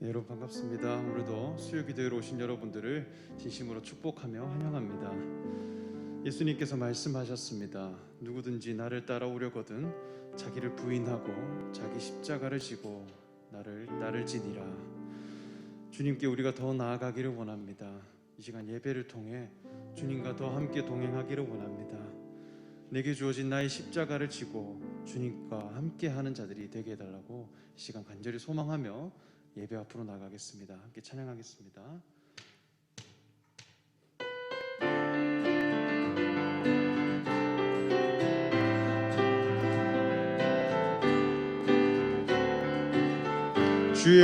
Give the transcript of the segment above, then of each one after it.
네, 여러분 반갑습니다. 오늘도 수요기도회로 오신 여러분들을 진심으로 축복하며 환영합니다. 예수님께서 말씀하셨습니다. 누구든지 나를 따라오려거든 자기를 부인하고 자기 십자가를 지고 나를 따를지니라. 주님께 우리가 더 나아가기를 원합니다. 이 시간 예배를 통해 주님과 더 함께 동행하기를 원합니다. 내게 주어진 나의 십자가를 지고 주님과 함께하는 자들이 되게 해달라고 이 시간 간절히 소망하며 예배 앞으로 나가겠습니다. 함께 찬양하겠습니다. 주의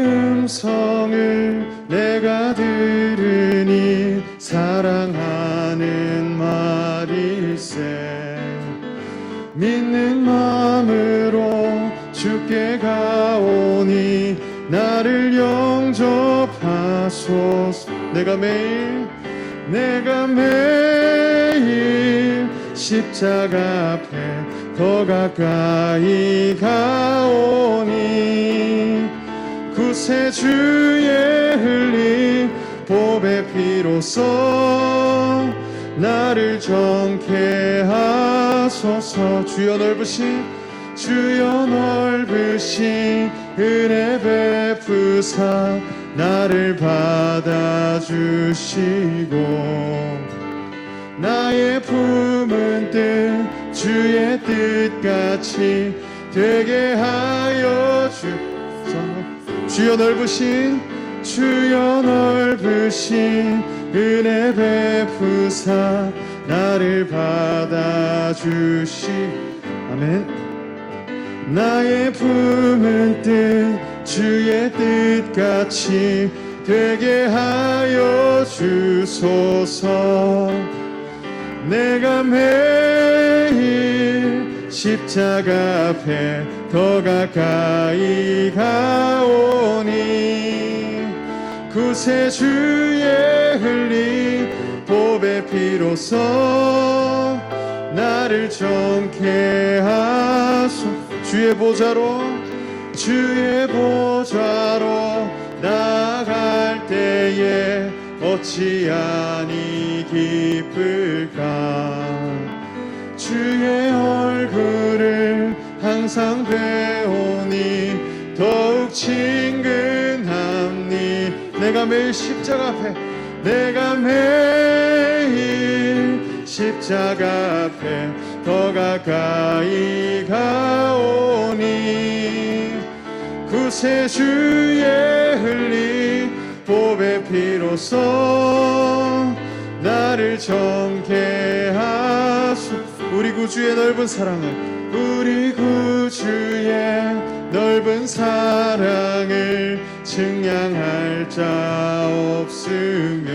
음성을 내가 들으니 사랑하는 말일세. 믿는 마음으로 주께 가오니 나를 영접하소서. 내가 매일 십자가 앞에 더 가까이 가오니 구세주의 흘린 보배 피로써 나를 정케 하소서. 주여 넓으신 은혜 베푸사 나를 받아주시고 나의 품은 뜻 주의 뜻같이 되게 하여 주여 넓으신 은혜 베푸사 나를 받아주시. 아멘. 나의 품은 뜻 주의 뜻같이 되게 하여 주소서. 내가 매일 십자가 앞에 더 가까이 가오니 구세주의 흘린 보배 피로써 나를 정케 하소서. 주의 보좌로 나아갈 때에 어찌하니 기쁠까. 주의 얼굴을 항상 배우니 더욱 친근함니. 내가 매일 십자가 앞에 더 가까이 가오니 구세주의 흘린 보배 피로써 나를 정케 하소. 우리 구주의 넓은 사랑을 측량할 자 없으며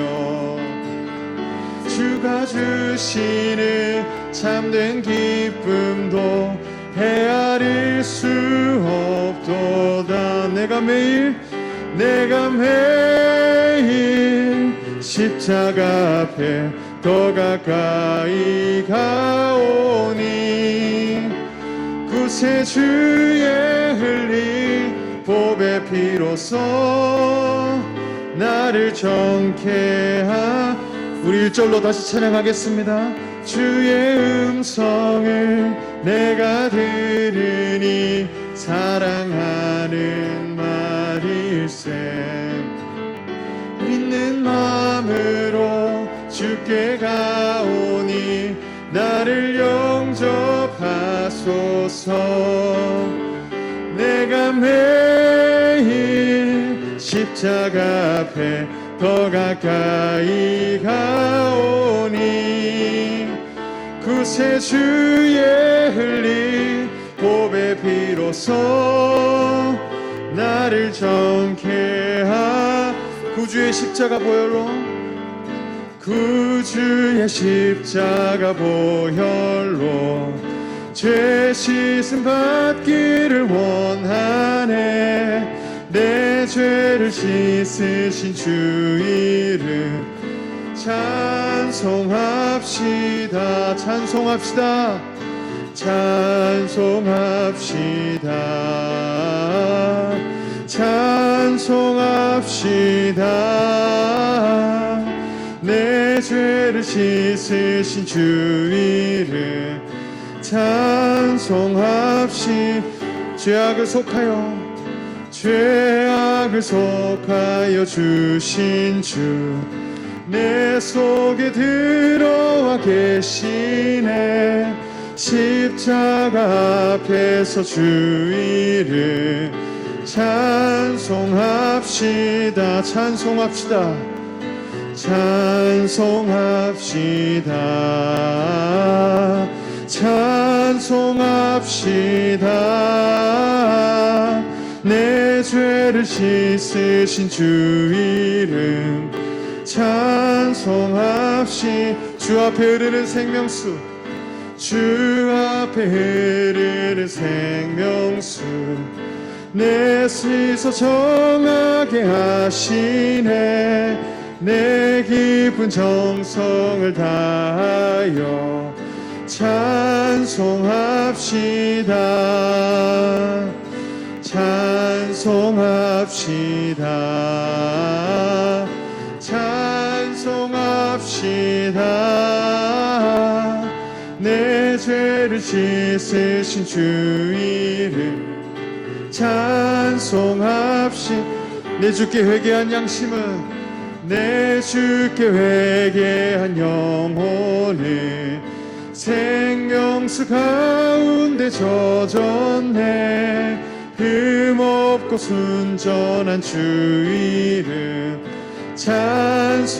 주가 주시는 참된 기쁨도 헤아릴 수 없도다. 내가 매일 십자가 앞에 더 가까이 가오니 구세주의 흘린 보배 피로써 나를 정케 하. 우리 1절로 다시 찬양하겠습니다. 주의 음성을 내가 들으니 사랑하는 말일세. 믿는 마음으로 주께 가오니 나를 영접하소서. 내가 매일 십자가 앞에 더 가까이 가오니 구세주의 흘린 보배 피로써 나를 정케 하. 구주의 십자가 보혈로 죄 씻음 받기를 원하네. 내 죄를 씻으신 주 이름 찬송합시다. 찬송합시다. 내 죄를 씻으신 주 이름 찬송합시. 죄악을 속하여 주신 주 내 속에 들어와 계시네. 십자가 앞에서 주 이름 찬송합시다. 찬송합시다. 내 죄를 씻으신 주 이름 찬송합시. 주 앞에 흐르는 생명수, 주 앞에 흐르는 생명수 내 스스로 정하게 하시네. 내 깊은 정성을 다하여 찬송합시다. 내 죄를 씻으신 주 이름 찬송합시. 내 주께 회개한 양심은, 내 주께 회개한 영혼을 생명수 가운데 젖었네. 흠없고 순전한 주 이름 찬송합시다.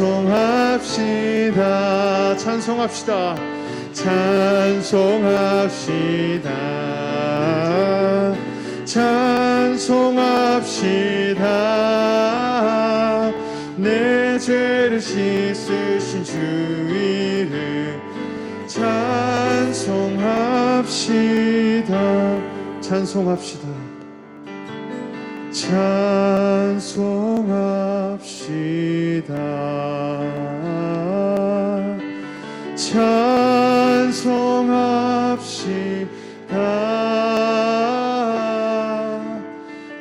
내 죄를 씻으신 주 이름 찬송합시다.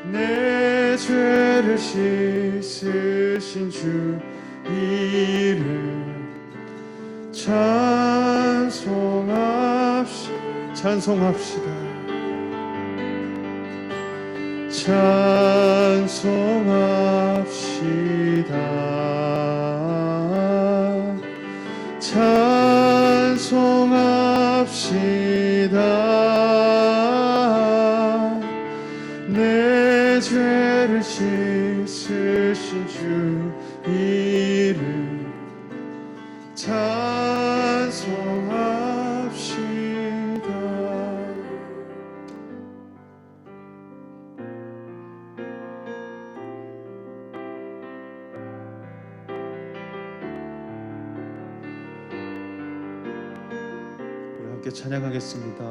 내 죄를 씻으신 주 이름 찬송합시다. 내 죄를 씻으신 주 이름 찬송합시다. 우리 함께 찬양하겠습니다.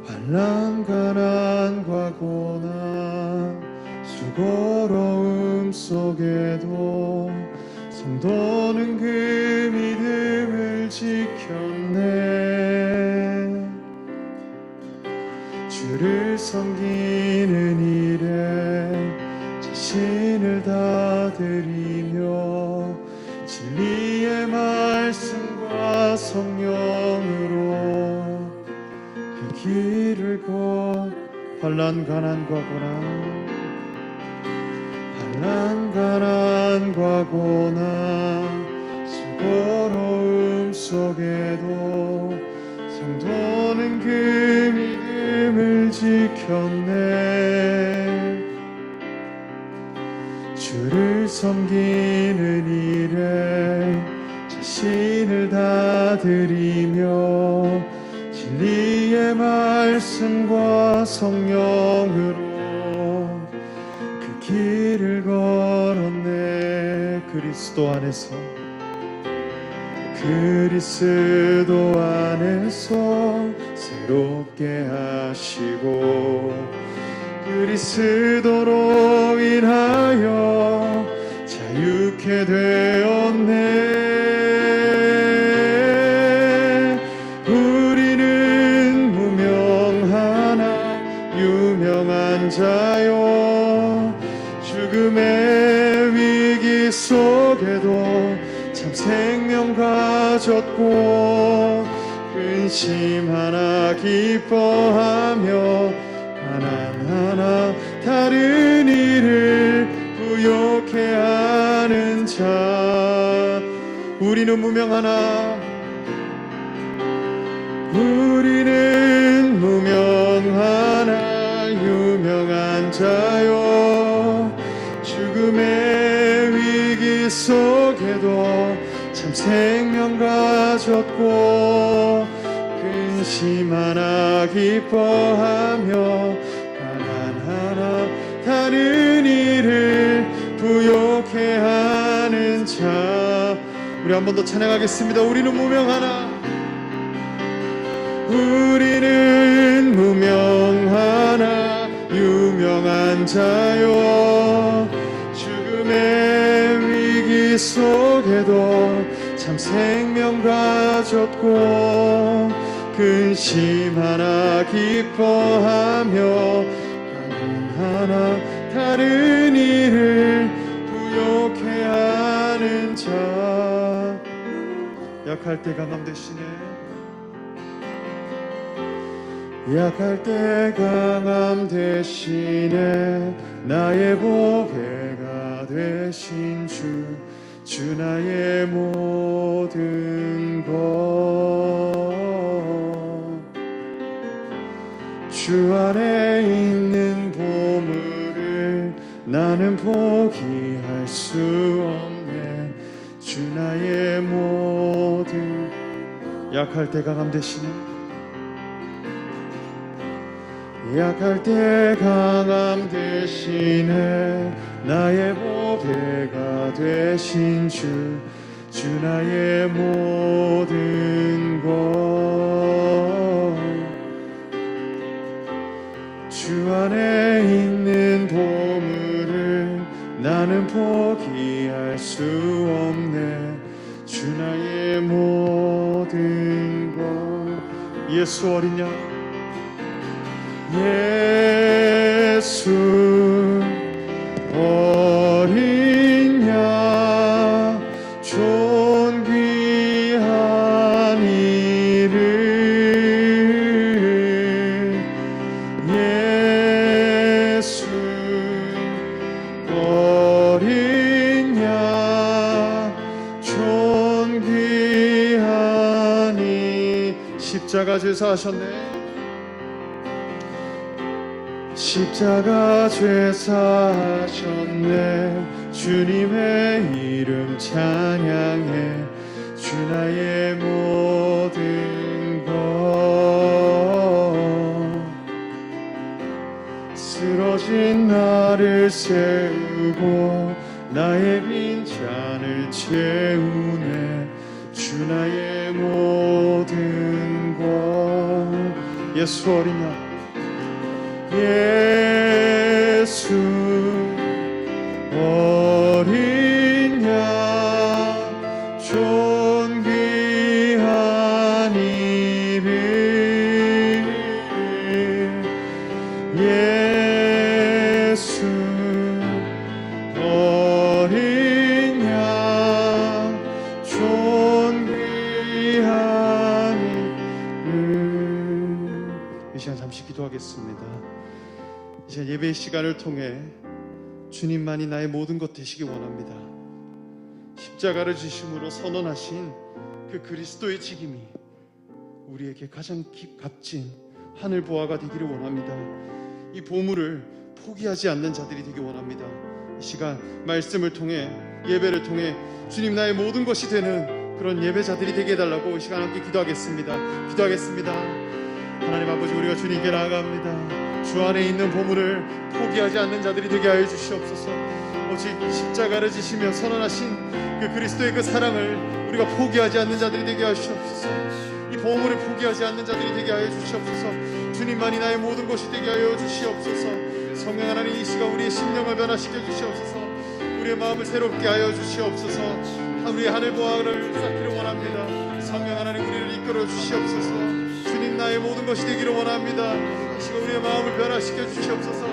환난 가난 가고나 수고로움 속에도 성도는 그 믿음을 지켰네. 주를 섬기는 일에 자신을 다 드리며 진리의 말씀과 성령으로 길을 환난 가난 과고나 수고로움 속에도 성도는 그 믿음을 지켰네. 주를 섬기는 일에 자신을 다 드리며 진리의 말씀과 성령으로 그 길을 걸었네. 그리스도 안에서 새롭게 하시고 그리스도로 인하여 자유케 되었네. 줬고 근심 하나 기뻐하며 하나하나 다른 일을 부욕해 하는 자 우리는 무명하나 우리는 무명하나 유명한 자요 죽음의 위기 속에도 참 생명 가졌고 근심 하나 기뻐하며 하나하나 다른 일을 부욕해 하는 자 우리 한 번 더 찬양하겠습니다. 우리는 무명하나 우리는 무명하나 유명한 자요 죽음의 위기 속에도 참 생명 가졌고 근심 하나 기뻐하며 하나하나 다른 일을 부욕해 하는 자 약할 때 강함 되시네 약할 때 강함 대신에 나의 보배가 되신 주 나의 모든 것 주 안에 있는 보물을 나는 포기할 수 없네 주 나의 모든 약할 때 강함 대신에 약할 때 강함 대신에 나의 보배가 되신 주 나의 모든 것 주 안에 있는 보물을 나는 포기할 수 없네 주 나의 모든 것 예수 어린 양 예수 어린 양 존귀한 이름 예수 어린 양 존귀한 이 십자가 제사 하셨네 십자가 죄사하셨네 주님의 이름 찬양해 주 나의 모든 것 쓰러진 나를 세우고 나의 빈잔을 채우네 주 나의 모든 것 예수 어린 양 예수 어린 양 존귀한 이름 예수 어린 양 존귀한 이름 이 시간 잠시 기도하겠습니다. 이제 예배의 시간을 통해 주님만이 나의 모든 것 되시기 원합니다. 십자가를 지심으로 선언하신 그 그리스도의 직임이 우리에게 가장 값진 하늘 보화가 되기를 원합니다. 이 보물을 포기하지 않는 자들이 되기 원합니다. 이 시간 말씀을 통해 예배를 통해 주님 나의 모든 것이 되는 그런 예배자들이 되게 해달라고 이 시간 함께 기도하겠습니다. 기도하겠습니다. 하나님 아버지 우리가 주님께 나아갑니다. 주 안에 있는 보물을 포기하지 않는 자들이 되게 하여 주시옵소서. 오직 십자가를 지시며 선언하신 그 그리스도의 그 사랑을 우리가 포기하지 않는 자들이 되게 하여 주시옵소서. 이 보물을 포기하지 않는 자들이 되게 하여 주시옵소서. 주님만이 나의 모든 것이 되게 하여 주시옵소서. 성령 하나님 이 시간 우리의 심령을 변화시켜 주시옵소서. 우리의 마음을 새롭게 하여 주시옵소서. 우리의 하늘 보화를 쌓기를 원합니다. 성령 하나님 우리를 이끌어 주시옵소서. 주님 나의 모든 것이 되기를 원합니다. 이 시간 우리의 마음을 변화시켜 주시옵소서.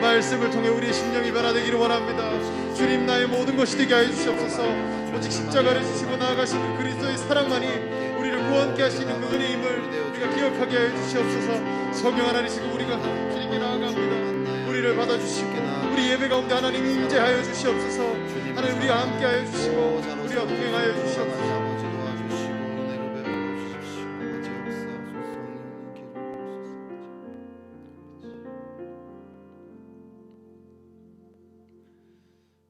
말씀을 통해 우리의 심령이 변화되기를 원합니다. 주님 나의 모든 것이 되게 하여 주시옵소서. 오직 십자가를 지시고 나아가신 그 그리스도의 사랑만이 구원케 하시는 그 은혜임을 우리가 기억하게 하여 주시옵소서. 성령 하나님, 지금 우리가 주님께 나아갑니다. 우리를 받아주시고 우리 예배 가운데 하나님 임재하여 주시옵소서. 하나님, 우리와 함께하여 주시고 우리와 동행하여 주시옵소서.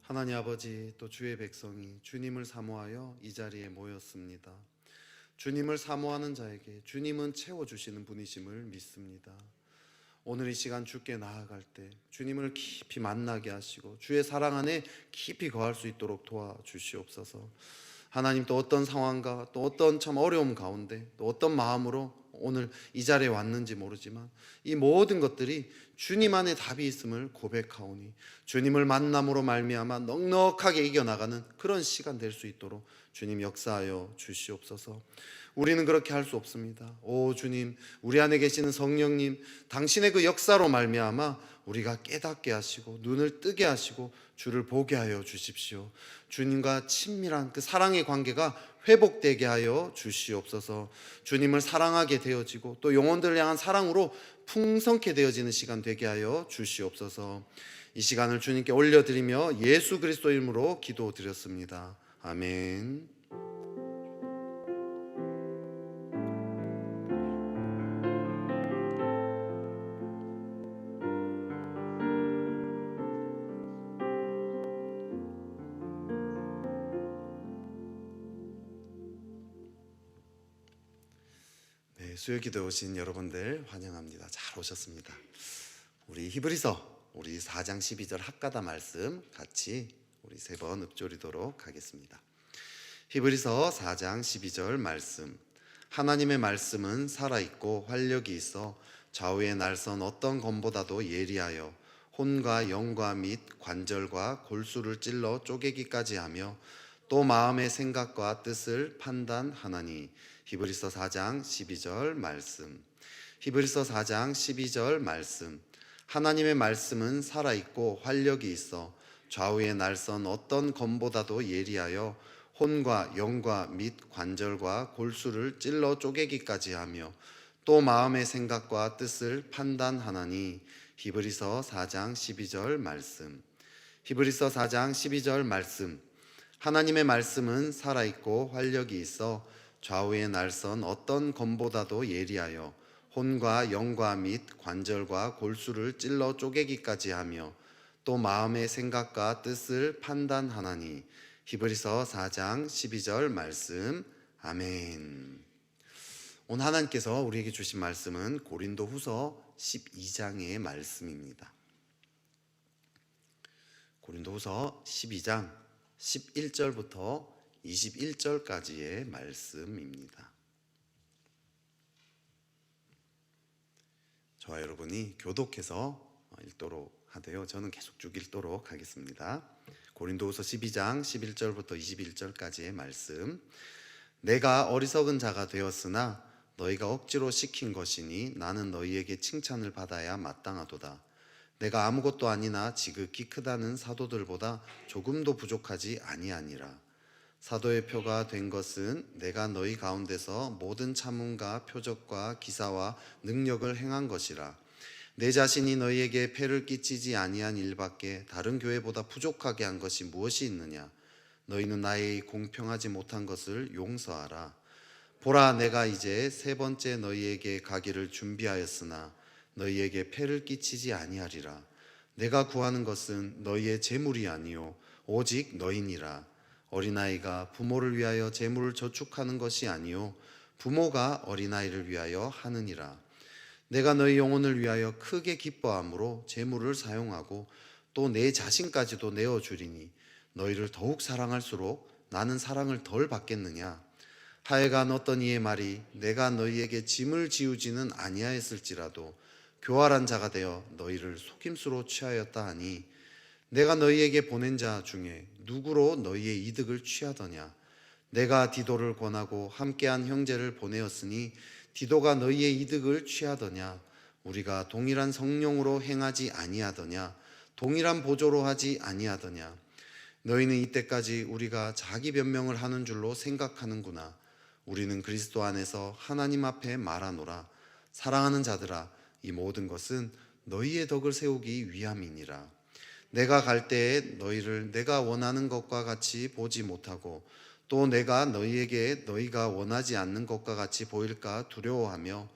하나님 아버지, 또 주의 백성이 주님을 사모하여 이 자리에 모였습니다. 주님을 사모하는 자에게 주님은 채워주시는 분이심을 믿습니다. 오늘 이 시간 주께 나아갈 때 주님을 깊이 만나게 하시고 주의 사랑 안에 깊이 거할 수 있도록 도와주시옵소서. 하나님, 또 어떤 상황과 또 어떤 참 어려움 가운데 또 어떤 마음으로 오늘 이 자리에 왔는지 모르지만 이 모든 것들이 주님 안에 답이 있음을 고백하오니 주님을 만남으로 말미암아 넉넉하게 이겨나가는 그런 시간 될 수 있도록 주님 역사하여 주시옵소서. 우리는 그렇게 할 수 없습니다. 오 주님, 우리 안에 계시는 성령님, 당신의 그 역사로 말미암아 우리가 깨닫게 하시고 눈을 뜨게 하시고 주를 보게 하여 주십시오. 주님과 친밀한 그 사랑의 관계가 회복되게 하여 주시옵소서. 주님을 사랑하게 되어지고 또 영혼들을 향한 사랑으로 풍성케 되어지는 시간 되게 하여 주시옵소서. 이 시간을 주님께 올려드리며 예수 그리스도 이름으로 기도드렸습니다. 아멘. 수요기도에 오신 여러분들 환영합니다. 잘 오셨습니다. 우리 히브리서 우리 4장 12절 학가다 말씀 같이 우리 3번 읊조리도록 하겠습니다. 히브리서 4장 12절 말씀. 하나님의 말씀은 살아있고 활력이 있어 좌우에 날선 어떤 검보다도 예리하여 혼과 영과 및 관절과 골수를 찔러 쪼개기까지 하며 또 마음의 생각과 뜻을 판단하나니. 히브리서 4장 12절 말씀. 히브리서 4장 12절 말씀. 하나님의 말씀은 살아있고 활력이 있어 좌우에 날선 어떤 검보다도 예리하여 혼과 영과 및 관절과 골수를 찔러 쪼개기까지 하며 또 마음의 생각과 뜻을 판단하나니. 히브리서 4장 12절 말씀. 히브리서 4장 12절 말씀. 하나님의 말씀은 살아있고 활력이 있어 좌우에 날선 어떤 검보다도 예리하여 혼과 영과 및 관절과 골수를 찔러 쪼개기까지 하며 또 마음의 생각과 뜻을 판단하나니. 히브리서 4장 12절 말씀. 아멘. 오늘 하나님께서 우리에게 주신 말씀은 고린도후서 12장의 말씀입니다. 고린도후서 12장 11절부터 21절까지의 말씀입니다. 저와 여러분이 교독해서 읽도록 하되요. 저는 계속 쭉 읽도록 하겠습니다. 고린도후서 12장 11절부터 21절까지의 말씀. 내가 어리석은 자가 되었으나 너희가 억지로 시킨 것이니 나는 너희에게 칭찬을 받아야 마땅하도다. 내가 아무것도 아니나 지극히 크다는 사도들보다 조금도 부족하지 아니하니라. 사도의 표가 된 것은 내가 너희 가운데서 모든 참음과 표적과 기사와 능력을 행한 것이라. 내 자신이 너희에게 폐를 끼치지 아니한 일밖에 다른 교회보다 부족하게 한 것이 무엇이 있느냐. 너희는 나의 공평하지 못한 것을 용서하라. 보라, 내가 이제 3번째 너희에게 가기를 준비하였으나 너희에게 폐를 끼치지 아니하리라. 내가 구하는 것은 너희의 재물이 아니요 오직 너희니라. 어린아이가 부모를 위하여 재물을 저축하는 것이 아니요 부모가 어린아이를 위하여 하느니라. 내가 너희 영혼을 위하여 크게 기뻐함으로 재물을 사용하고 또 내 자신까지도 내어주리니 너희를 더욱 사랑할수록 나는 사랑을 덜 받겠느냐. 하여간 어떤 이의 말이 내가 너희에게 짐을 지우지는 아니하였을지라도 교활한 자가 되어 너희를 속임수로 취하였다 하니. 내가 너희에게 보낸 자 중에 누구로 너희의 이득을 취하더냐. 내가 디도를 권하고 함께한 형제를 보내었으니 디도가 너희의 이득을 취하더냐. 우리가 동일한 성령으로 행하지 아니하더냐. 동일한 보조로 하지 아니하더냐. 너희는 이때까지 우리가 자기 변명을 하는 줄로 생각하는구나. 우리는 그리스도 안에서 하나님 앞에 말하노라. 사랑하는 자들아, 이 모든 것은 너희의 덕을 세우기 위함이니라. 내가 갈 때에 너희를 내가 원하는 것과 같이 보지 못하고 또 내가 너희에게 너희가 원하지 않는 것과 같이 보일까 두려워하며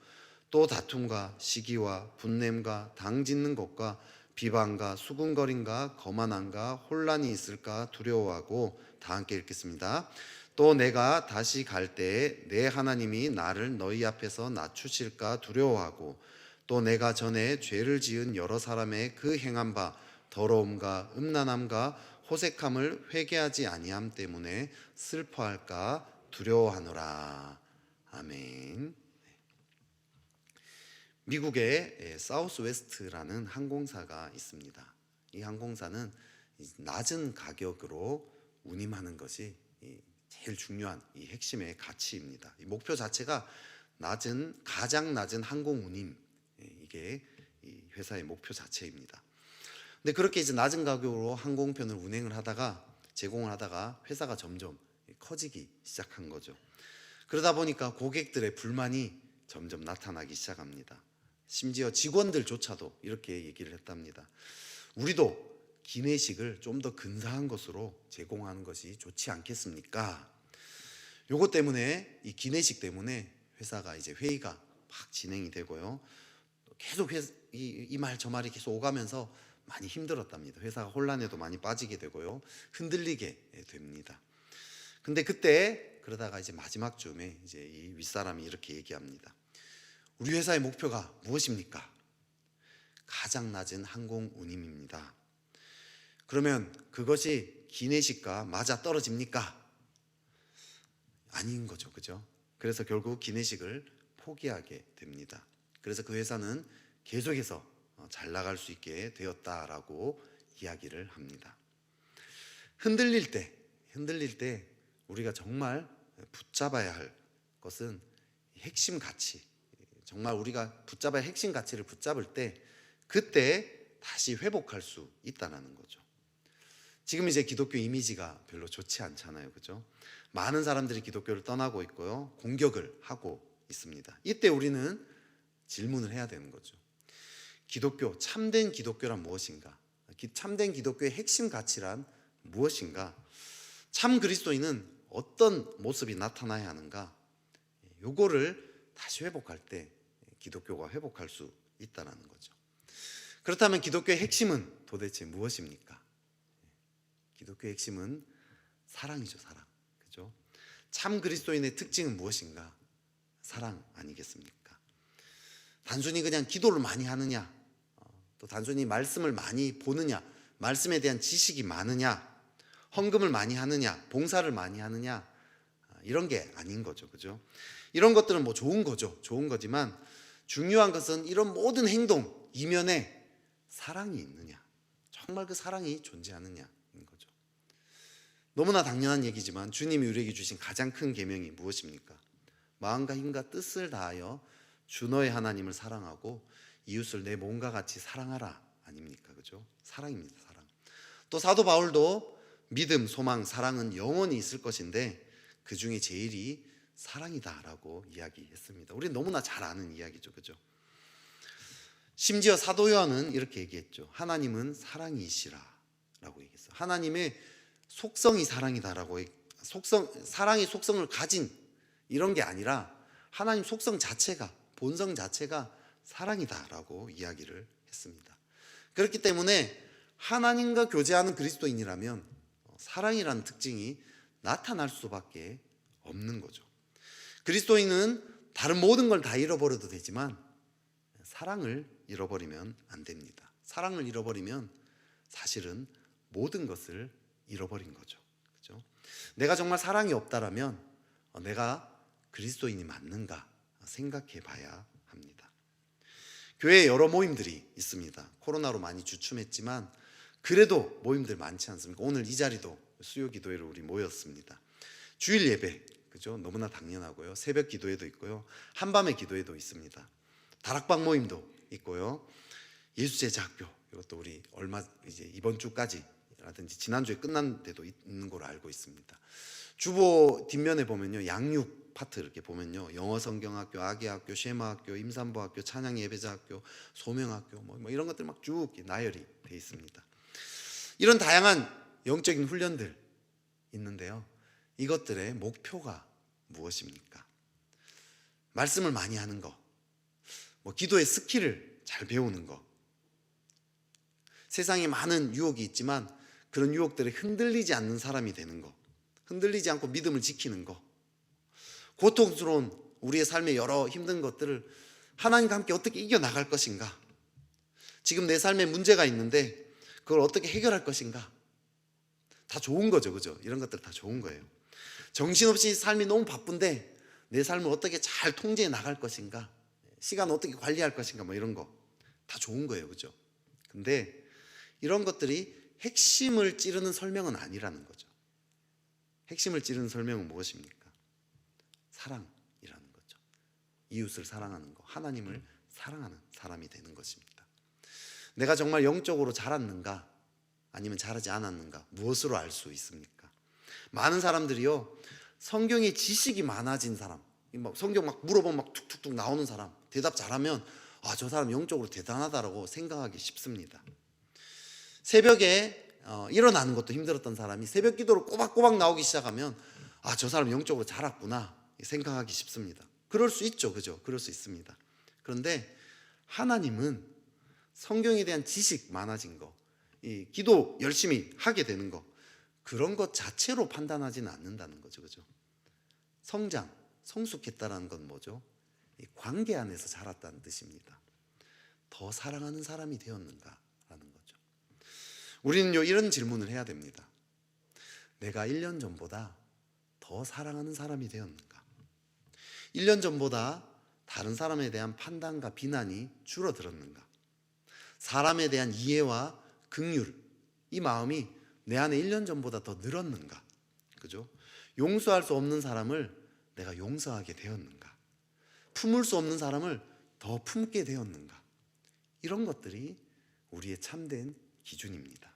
또 다툼과 시기와 분냄과 당짓는 것과 비방과 수군거림과 거만함과 혼란이 있을까 두려워하고, 다 함께 읽겠습니다. 또 내가 다시 갈 때에 내 하나님이 나를 너희 앞에서 낮추실까 두려워하고 또 내가 전에 죄를 지은 여러 사람의 그 행한 바 더러움과 음란함과 호색함을 회개하지 아니함 때문에 슬퍼할까 두려워하노라. 아멘. 미국의 사우스웨스트라는 항공사가 있습니다. 이 항공사는 낮은 가격으로 운임하는 것이 제일 중요한 이 핵심의 가치입니다. 이 목표 자체가 가장 낮은 항공 운임, 이게 이 회사의 목표 자체입니다. 근데 그렇게 이제 낮은 가격으로 항공편을 제공을 하다가 회사가 점점 커지기 시작한 거죠. 그러다 보니까 고객들의 불만이 점점 나타나기 시작합니다. 심지어 직원들조차도 이렇게 얘기를 했답니다. 우리도 기내식을 좀 더 근사한 것으로 제공하는 것이 좋지 않겠습니까? 요것 때문에, 이 기내식 때문에 회사가 이제 회의가 막 진행이 되고요. 계속 이 말 저 말이 계속 오가면서 많이 힘들었답니다. 회사가 혼란에도 많이 빠지게 되고요. 흔들리게 됩니다. 근데 그러다가 이제 마지막 쯤에 이제 이 윗사람이 이렇게 얘기합니다. 우리 회사의 목표가 무엇입니까? 가장 낮은 항공 운임입니다. 그러면 그것이 기내식과 맞아 떨어집니까? 아닌 거죠, 그죠? 그래서 결국 기내식을 포기하게 됩니다. 그래서 그 회사는 계속해서 잘 나갈 수 있게 되었다라고 이야기를 합니다. 흔들릴 때 우리가 정말 붙잡아야 할 것은 핵심 가치, 정말 우리가 붙잡아야 할 핵심 가치를 붙잡을 때 그때 다시 회복할 수 있다는 거죠. 지금 이제 기독교 이미지가 별로 좋지 않잖아요, 그죠? 많은 사람들이 기독교를 떠나고 있고요, 공격을 하고 있습니다. 이때 우리는 질문을 해야 되는 거죠. 참된 기독교란 무엇인가? 참된 기독교의 핵심 가치란 무엇인가? 참 그리스도인은 어떤 모습이 나타나야 하는가? 요거를 다시 회복할 때 기독교가 회복할 수 있다는 거죠. 그렇다면 기독교의 핵심은 도대체 무엇입니까? 기독교의 핵심은 사랑이죠, 사랑. 그죠? 참 그리스도인의 특징은 무엇인가? 사랑 아니겠습니까? 단순히 그냥 기도를 많이 하느냐, 또 단순히 말씀을 많이 보느냐, 말씀에 대한 지식이 많으냐, 헌금을 많이 하느냐, 봉사를 많이 하느냐, 이런 게 아닌 거죠, 그죠? 이런 것들은 뭐 좋은 거지만 중요한 것은 이런 모든 행동 이면에 사랑이 있느냐, 정말 그 사랑이 존재하느냐인 거죠. 너무나 당연한 얘기지만 주님이 우리에게 주신 가장 큰 계명이 무엇입니까? 마음과 힘과 뜻을 다하여 주 너의 하나님을 사랑하고 이웃을 내 몸과 같이 사랑하라, 아닙니까? 그죠? 사랑입니다, 사랑. 또 사도 바울도 믿음, 소망, 사랑은 영원히 있을 것인데 그 중에 제일이 사랑이다라고 이야기했습니다. 우리는 너무나 잘 아는 이야기죠, 그죠? 심지어 사도 요한은 이렇게 얘기했죠. 하나님은 사랑이시라라고 얘기했어요. 하나님의 속성이 사랑이다라고, 사랑의 속성을 가진 이런 게 아니라 하나님 속성 자체가, 본성 자체가 사랑이다라고 이야기를 했습니다. 그렇기 때문에 하나님과 교제하는 그리스도인이라면 사랑이라는 특징이 나타날 수밖에 없는 거죠. 그리스도인은 다른 모든 걸 다 잃어버려도 되지만 사랑을 잃어버리면 안 됩니다. 사랑을 잃어버리면 사실은 모든 것을 잃어버린 거죠. 그렇죠? 내가 정말 사랑이 없다라면 내가 그리스도인이 맞는가 생각해 봐야 합니다. 교회에 여러 모임들이 있습니다. 코로나로 많이 주춤했지만 그래도 모임들 많지 않습니까? 오늘 이 자리도 수요 기도회로 우리 모였습니다. 주일 예배, 그죠? 너무나 당연하고요. 새벽 기도회도 있고요. 한밤의 기도회도 있습니다. 다락방 모임도 있고요. 예수제자학교, 이것도 우리 이제 이번 주까지라든지 지난주에 끝난 데도 있는 걸로 알고 있습니다. 주보 뒷면에 보면요, 양육 파트 이렇게 보면요, 영어 성경학교, 아기학교, 쉐마학교, 임산부학교, 찬양 예배자학교, 소명학교 뭐 이런 것들 막 쭉 나열이 돼 있습니다. 이런 다양한 영적인 훈련들 있는데요, 이것들의 목표가 무엇입니까? 말씀을 많이 하는 거, 뭐 기도의 스킬을 잘 배우는 거, 세상에 많은 유혹이 있지만 그런 유혹들에 흔들리지 않는 사람이 되는 거, 흔들리지 않고 믿음을 지키는 거, 고통스러운 우리의 삶의 여러 힘든 것들을 하나님과 함께 어떻게 이겨나갈 것인가, 지금 내 삶에 문제가 있는데 그걸 어떻게 해결할 것인가, 다 좋은 거죠, 그죠? 이런 것들 다 좋은 거예요. 정신없이 삶이 너무 바쁜데 내 삶을 어떻게 잘 통제해 나갈 것인가, 시간 어떻게 관리할 것인가, 뭐 이런 거 다 좋은 거예요, 그죠? 근데 이런 것들이 핵심을 찌르는 설명은 아니라는 거죠. 핵심을 찌르는 설명은 무엇입니까? 사랑이라는 거죠. 이웃을 사랑하는 거, 하나님을 사랑하는 사람이 되는 것입니다. 내가 정말 영적으로 자랐는가 아니면 자라지 않았는가, 무엇으로 알 수 있습니까? 많은 사람들이요, 성경의 지식이 많아진 사람, 성경 막 물어보면 막 툭툭툭 나오는 사람, 대답 잘하면 저 사람 영적으로 대단하다라고 생각하기 쉽습니다. 새벽에 일어나는 것도 힘들었던 사람이 새벽 기도를 꼬박꼬박 나오기 시작하면 저 사람 영적으로 자랐구나 생각하기 쉽습니다. 그럴 수 있죠, 그죠? 그럴 수 있습니다. 그런데 하나님은 성경에 대한 지식 많아진 거, 이 기도 열심히 하게 되는 거, 그런 것 자체로 판단하지는 않는다는 거죠, 그죠? 성장, 성숙했다라는 건 뭐죠? 이 관계 안에서 자랐다는 뜻입니다. 더 사랑하는 사람이 되었는가라는 거죠. 우리는요, 이런 질문을 해야 됩니다. 내가 1년 전보다 더 사랑하는 사람이 되었는가? 1년 전보다 다른 사람에 대한 판단과 비난이 줄어들었는가? 사람에 대한 이해와 긍휼, 이 마음이 내 안에 1년 전보다 더 늘었는가? 그죠? 용서할 수 없는 사람을 내가 용서하게 되었는가? 품을 수 없는 사람을 더 품게 되었는가? 이런 것들이 우리의 참된 기준입니다.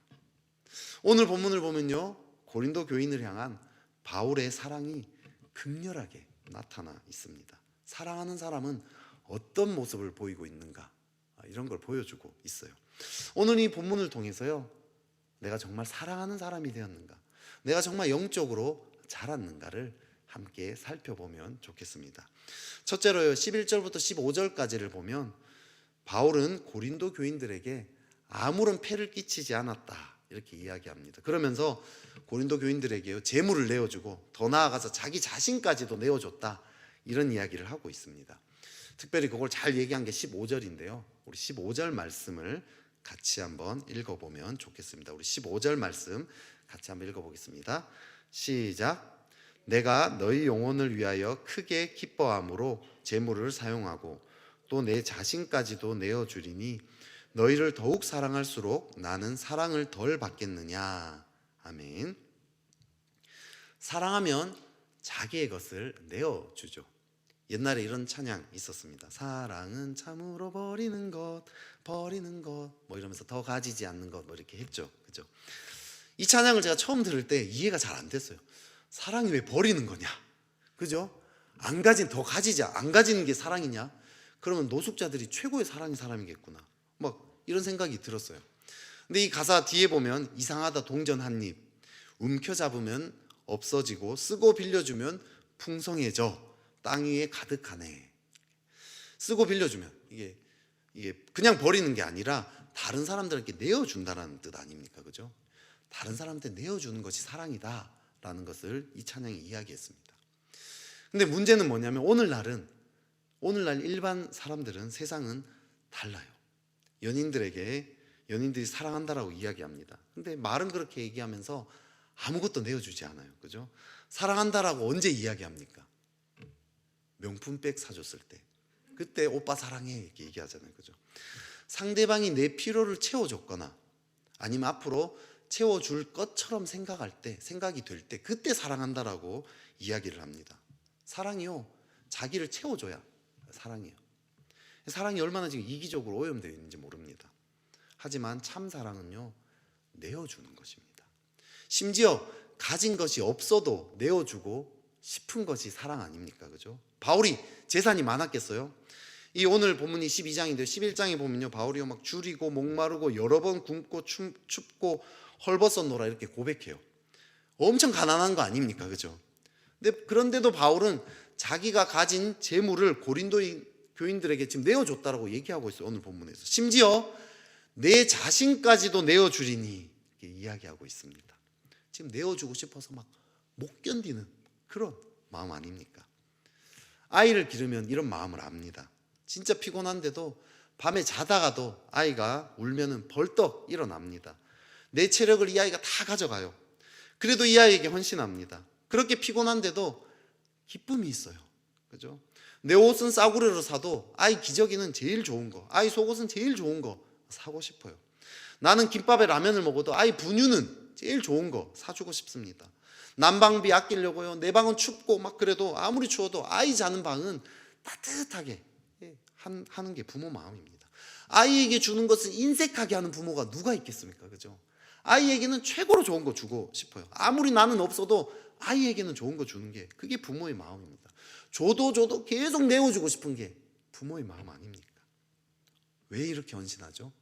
오늘 본문을 보면요, 고린도 교인을 향한 바울의 사랑이 극렬하게 나타나 있습니다. 사랑하는 사람은 어떤 모습을 보이고 있는가, 이런 걸 보여주고 있어요. 오늘 이 본문을 통해서요, 내가 정말 사랑하는 사람이 되었는가, 내가 정말 영적으로 자랐는가를 함께 살펴보면 좋겠습니다. 첫째로요, 11절부터 15절까지를 보면 바울은 고린도 교인들에게 아무런 폐를 끼치지 않았다 이렇게 이야기합니다. 그러면서 고린도 교인들에게 재물을 내어주고 더 나아가서 자기 자신까지도 내어줬다, 이런 이야기를 하고 있습니다. 특별히 그걸 잘 얘기한 게 15절인데요. 우리 15절 말씀을 같이 한번 읽어보면 좋겠습니다. 우리 15절 말씀 같이 한번 읽어보겠습니다. 시작. 내가 너희 영혼을 위하여 크게 기뻐함으로 재물을 사용하고 또 내 자신까지도 내어주리니 너희를 더욱 사랑할수록 나는 사랑을 덜 받겠느냐. 아멘. 사랑하면 자기의 것을 내어주죠. 옛날에 이런 찬양 있었습니다. 사랑은 참으로 버리는 것 뭐 이러면서 더 가지지 않는 것 뭐 이렇게 했죠, 그죠? 이 찬양을 제가 처음 들을 때 이해가 잘 안 됐어요. 사랑이 왜 버리는 거냐, 그죠? 안 가지는 게 사랑이냐? 그러면 노숙자들이 최고의 사랑인 사람이겠구나, 막 이런 생각이 들었어요. 근데 이 가사 뒤에 보면 이상하다 동전 한 입, 움켜잡으면 없어지고 쓰고 빌려주면 풍성해져 땅 위에 가득하네. 쓰고 빌려주면 이게 그냥 버리는 게 아니라 다른 사람들에게 내어준다는 뜻 아닙니까, 그죠? 다른 사람한테 내어주는 것이 사랑이다라는 것을 이 찬양이 이야기했습니다. 근데 문제는 뭐냐면 오늘날 일반 사람들은, 세상은 달라요. 연인들이 사랑한다라고 이야기합니다. 근데 말은 그렇게 얘기하면서 아무것도 내어주지 않아요, 그죠? 사랑한다라고 언제 이야기합니까? 명품백 사줬을 때, 그때 오빠 사랑해 이렇게 얘기하잖아요, 그죠? 상대방이 내 필요를 채워줬거나 아니면 앞으로 채워줄 것처럼 생각이 될 때, 그때 사랑한다라고 이야기를 합니다. 사랑이요, 자기를 채워줘야 사랑이에요. 사랑이 얼마나 지금 이기적으로 오염되어 있는지 모릅니다. 하지만 참 사랑은요, 내어주는 것입니다. 심지어 가진 것이 없어도 내어주고 싶은 것이 사랑 아닙니까? 그죠? 바울이 재산이 많았겠어요? 이 오늘 본문이 12장인데 11장에 보면요, 바울이요 막 줄이고 목마르고 여러 번 굶고 춥고 헐벗었노라 이렇게 고백해요. 엄청 가난한 거 아닙니까? 그죠? 그런데도 바울은 자기가 가진 재물을 고린도 교인들에게 지금 내어줬다라고 얘기하고 있어요. 오늘 본문에서 심지어 내 자신까지도 내어주리니 이렇게 이야기하고 있습니다. 지금 내어주고 싶어서 막 못 견디는 그런 마음 아닙니까? 아이를 기르면 이런 마음을 압니다. 진짜 피곤한데도 밤에 자다가도 아이가 울면은 벌떡 일어납니다. 내 체력을 이 아이가 다 가져가요. 그래도 이 아이에게 헌신합니다. 그렇게 피곤한데도 기쁨이 있어요. 그죠? 내 옷은 싸구려로 사도 아이 기저귀는 제일 좋은 거, 아이 속옷은 제일 좋은 거 사고 싶어요. 나는 김밥에 라면을 먹어도 아이 분유는 제일 좋은 거 사주고 싶습니다. 난방비 아끼려고요. 내 방은 춥고 막 그래도 아무리 추워도 아이 자는 방은 따뜻하게 하는 게 부모 마음입니다. 아이에게 주는 것을 인색하게 하는 부모가 누가 있겠습니까? 그죠? 아이에게는 최고로 좋은 거 주고 싶어요. 아무리 나는 없어도 아이에게는 좋은 거 주는 게 그게 부모의 마음입니다. 줘도 계속 내어주고 싶은 게 부모의 마음 아닙니까? 왜 이렇게 헌신하죠?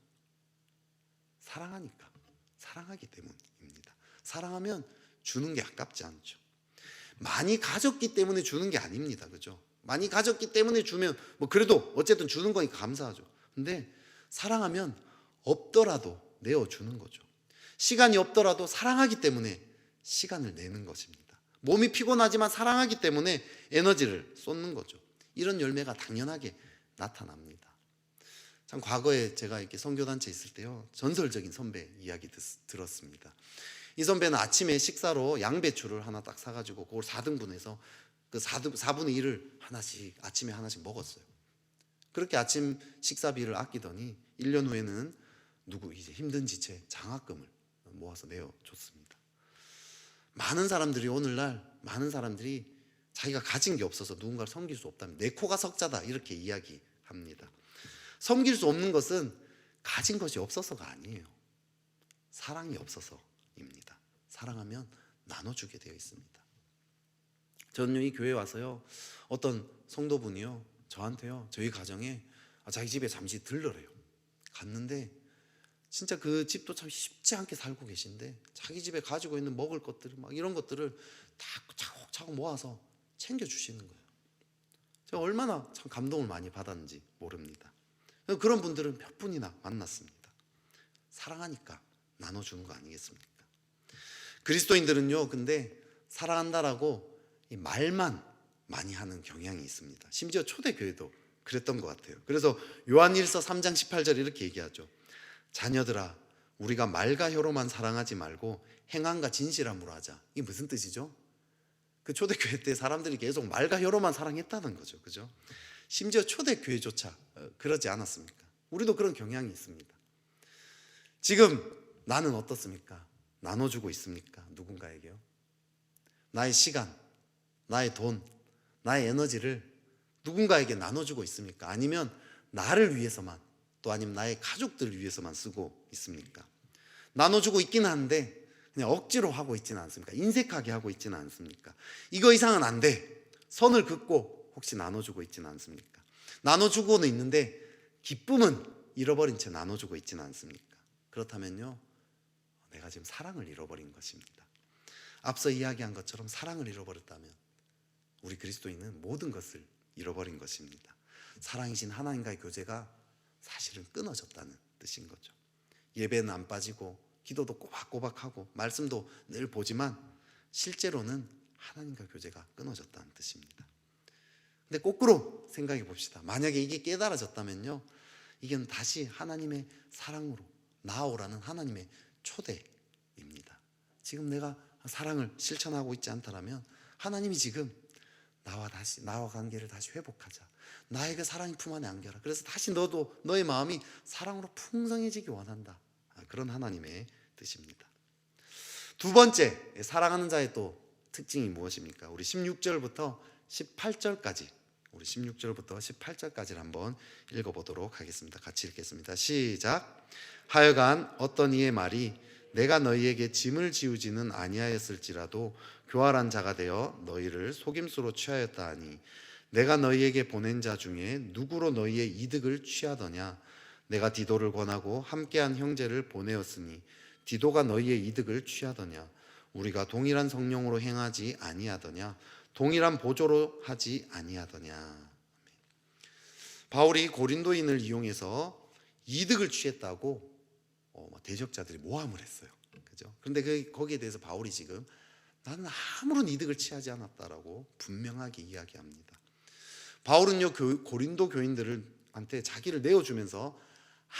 사랑하니까. 사랑하기 때문입니다. 사랑하면 주는 게 아깝지 않죠. 많이 가졌기 때문에 주는 게 아닙니다. 그죠? 많이 가졌기 때문에 주면 뭐 그래도 어쨌든 주는 거니까 감사하죠. 근데 사랑하면 없더라도 내어주는 거죠. 시간이 없더라도 사랑하기 때문에 시간을 내는 것입니다. 몸이 피곤하지만 사랑하기 때문에 에너지를 쏟는 거죠. 이런 열매가 당연하게 나타납니다. 참 과거에 제가 이렇게 선교단체 있을 때요, 전설적인 선배 이야기 들었습니다. 이 선배는 아침에 식사로 양배추를 하나 딱 사가지고 그걸 4등분해서 그 4분의 1을 하나씩 아침에 하나씩 먹었어요. 그렇게 아침 식사비를 아끼더니 1년 후에는 누구 이제 힘든 지체 장학금을 모아서 내어줬습니다. 많은 사람들이 오늘날 많은 사람들이 자기가 가진 게 없어서 누군가를 섬길 수 없다면 내 코가 석자다 이렇게 이야기합니다. 섬길 수 없는 것은 가진 것이 없어서가 아니에요. 사랑이 없어서입니다. 사랑하면 나눠주게 되어 있습니다. 저는 이 교회에 와서요, 어떤 성도분이요 저한테요, 저희 가정에 자기 집에 잠시 들러래요. 갔는데 진짜 그 집도 참 쉽지 않게 살고 계신데 자기 집에 가지고 있는 먹을 것들 막 이런 것들을 다 차곡차곡 모아서 챙겨주시는 거예요. 제가 얼마나 참 감동을 많이 받았는지 모릅니다. 그런 분들은 몇 분이나 만났습니다. 사랑하니까 나눠주는 거 아니겠습니까? 그리스도인들은요, 근데 사랑한다라고 이 말만 많이 하는 경향이 있습니다. 심지어 초대교회도 그랬던 것 같아요. 그래서 요한일서 3장 18절 이렇게 얘기하죠. 자녀들아, 우리가 말과 혀로만 사랑하지 말고 행함과 진실함으로 하자. 이게 무슨 뜻이죠? 그 초대교회 때 사람들이 계속 말과 혀로만 사랑했다는 거죠. 그죠? 심지어 초대교회조차 그러지 않았습니까? 우리도 그런 경향이 있습니다. 지금 나는 어떻습니까? 나눠주고 있습니까? 누군가에게요? 나의 시간, 나의 돈, 나의 에너지를 누군가에게 나눠주고 있습니까? 아니면 나를 위해서만, 또 아니면 나의 가족들을 위해서만 쓰고 있습니까? 나눠주고 있기는 한데 그냥 억지로 하고 있지는 않습니까? 인색하게 하고 있지는 않습니까? 이거 이상은 안 돼. 선을 긋고 혹시 나눠주고 있지는 않습니까? 나눠주고는 있는데 기쁨은 잃어버린 채 나눠주고 있지는 않습니까? 그렇다면요, 내가 지금 사랑을 잃어버린 것입니다. 앞서 이야기한 것처럼 사랑을 잃어버렸다면 우리 그리스도인은 모든 것을 잃어버린 것입니다. 사랑이신 하나님과의 교제가 사실은 끊어졌다는 뜻인 거죠. 예배는 안 빠지고 기도도 꼬박꼬박하고 말씀도 늘 보지만 실제로는 하나님과 교제가 끊어졌다는 뜻입니다. 근데 거꾸로 생각해 봅시다. 만약에 이게 깨달아졌다면요, 이게 다시 하나님의 사랑으로 나아오라는 하나님의 초대입니다. 지금 내가 사랑을 실천하고 있지 않다면 하나님이 지금 나와 관계를 다시 회복하자. 나의 그 사랑이 품 안에 안겨라. 그래서 다시 너도 너의 마음이 사랑으로 풍성해지기 원한다. 그런 하나님의 뜻입니다. 두 번째, 사랑하는 자의 또 특징이 무엇입니까? 우리 16절부터 18절까지 우리 16절부터 18절까지를 한번 읽어보도록 하겠습니다. 같이 읽겠습니다. 시작. 하여간 어떤 이의 말이 내가 너희에게 짐을 지우지는 아니하였을지라도 교활한 자가 되어 너희를 속임수로 취하였다 하니 내가 너희에게 보낸 자 중에 누구로 너희의 이득을 취하더냐? 내가 디도를 권하고 함께한 형제를 보내었으니 디도가 너희의 이득을 취하더냐? 우리가 동일한 성령으로 행하지 아니하더냐? 동일한 보조로 하지 아니하더냐? 바울이 고린도인을 이용해서 이득을 취했다고 대적자들이 모함을 했어요. 그죠? 그런데 거기에 대해서 바울이 지금 나는 아무런 이득을 취하지 않았다라고 분명하게 이야기합니다. 바울은요, 고린도 교인들한테 자기를 내어주면서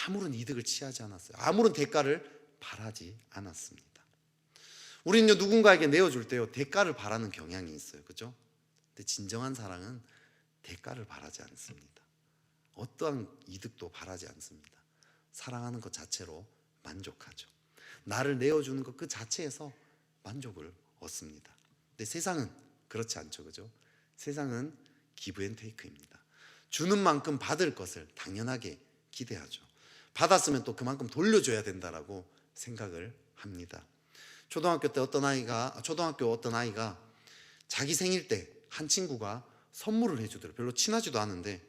아무런 이득을 취하지 않았어요. 아무런 대가를 바라지 않았습니다. 우리는요, 누군가에게 내어줄 때요, 대가를 바라는 경향이 있어요. 그죠? 근데 진정한 사랑은 대가를 바라지 않습니다. 어떠한 이득도 바라지 않습니다. 사랑하는 것 자체로 만족하죠. 나를 내어주는 것 그 자체에서 만족을 얻습니다. 근데 세상은 그렇지 않죠. 그죠? 세상은 기브 앤 테이크입니다. 주는 만큼 받을 것을 당연하게 기대하죠. 받았으면 또 그만큼 돌려줘야 된다라고 생각을 합니다. 초등학교 어떤 아이가 자기 생일 때 한 친구가 선물을 해주더라고요. 별로 친하지도 않은데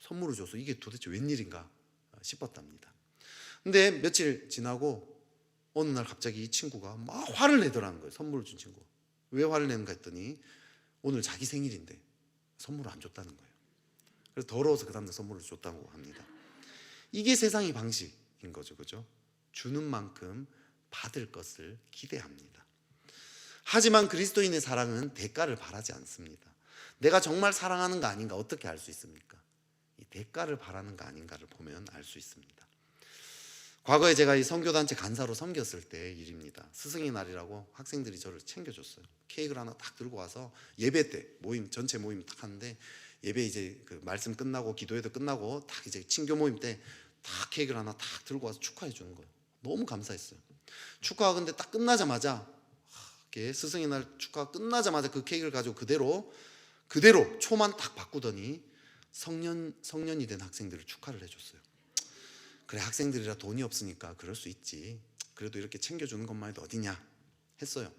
선물을 줘서 이게 도대체 웬일인가 싶었답니다. 근데 며칠 지나고 어느 날 갑자기 이 친구가 막 화를 내더라는 거예요. 선물을 준 친구가. 왜 화를 내는가 했더니 오늘 자기 생일인데 선물을 안 줬다는 거예요. 그래서 더러워서 그 다음날 선물을 줬다고 합니다. 이게 세상의 방식인 거죠. 그죠? 주는 만큼 받을 것을 기대합니다. 하지만 그리스도인의 사랑은 대가를 바라지 않습니다. 내가 정말 사랑하는가 아닌가 어떻게 알 수 있습니까? 이 대가를 바라는가 아닌가를 보면 알 수 있습니다. 과거에 제가 이 선교단체 간사로 섬겼을 때 일입니다. 스승의 날이라고 학생들이 저를 챙겨줬어요. 케이크를 하나 딱 들고 와서 예배 때 전체 모임 딱 하는데 예배 이제 그 말씀 끝나고 기도회도 끝나고 딱 이제 친교 모임 때 딱 케이크를 하나 딱 들고 와서 축하해 주는 거예요. 너무 감사했어요. 축하가 근데 딱 끝나자마자 스승의 날 축하 끝나자마자 그 케이크를 가지고 그대로 초만 딱 바꾸더니 성년이 된 학생들을 축하를 해줬어요. 그래, 학생들이라 돈이 없으니까 그럴 수 있지. 그래도 이렇게 챙겨주는 것만 해도 어디냐 했어요.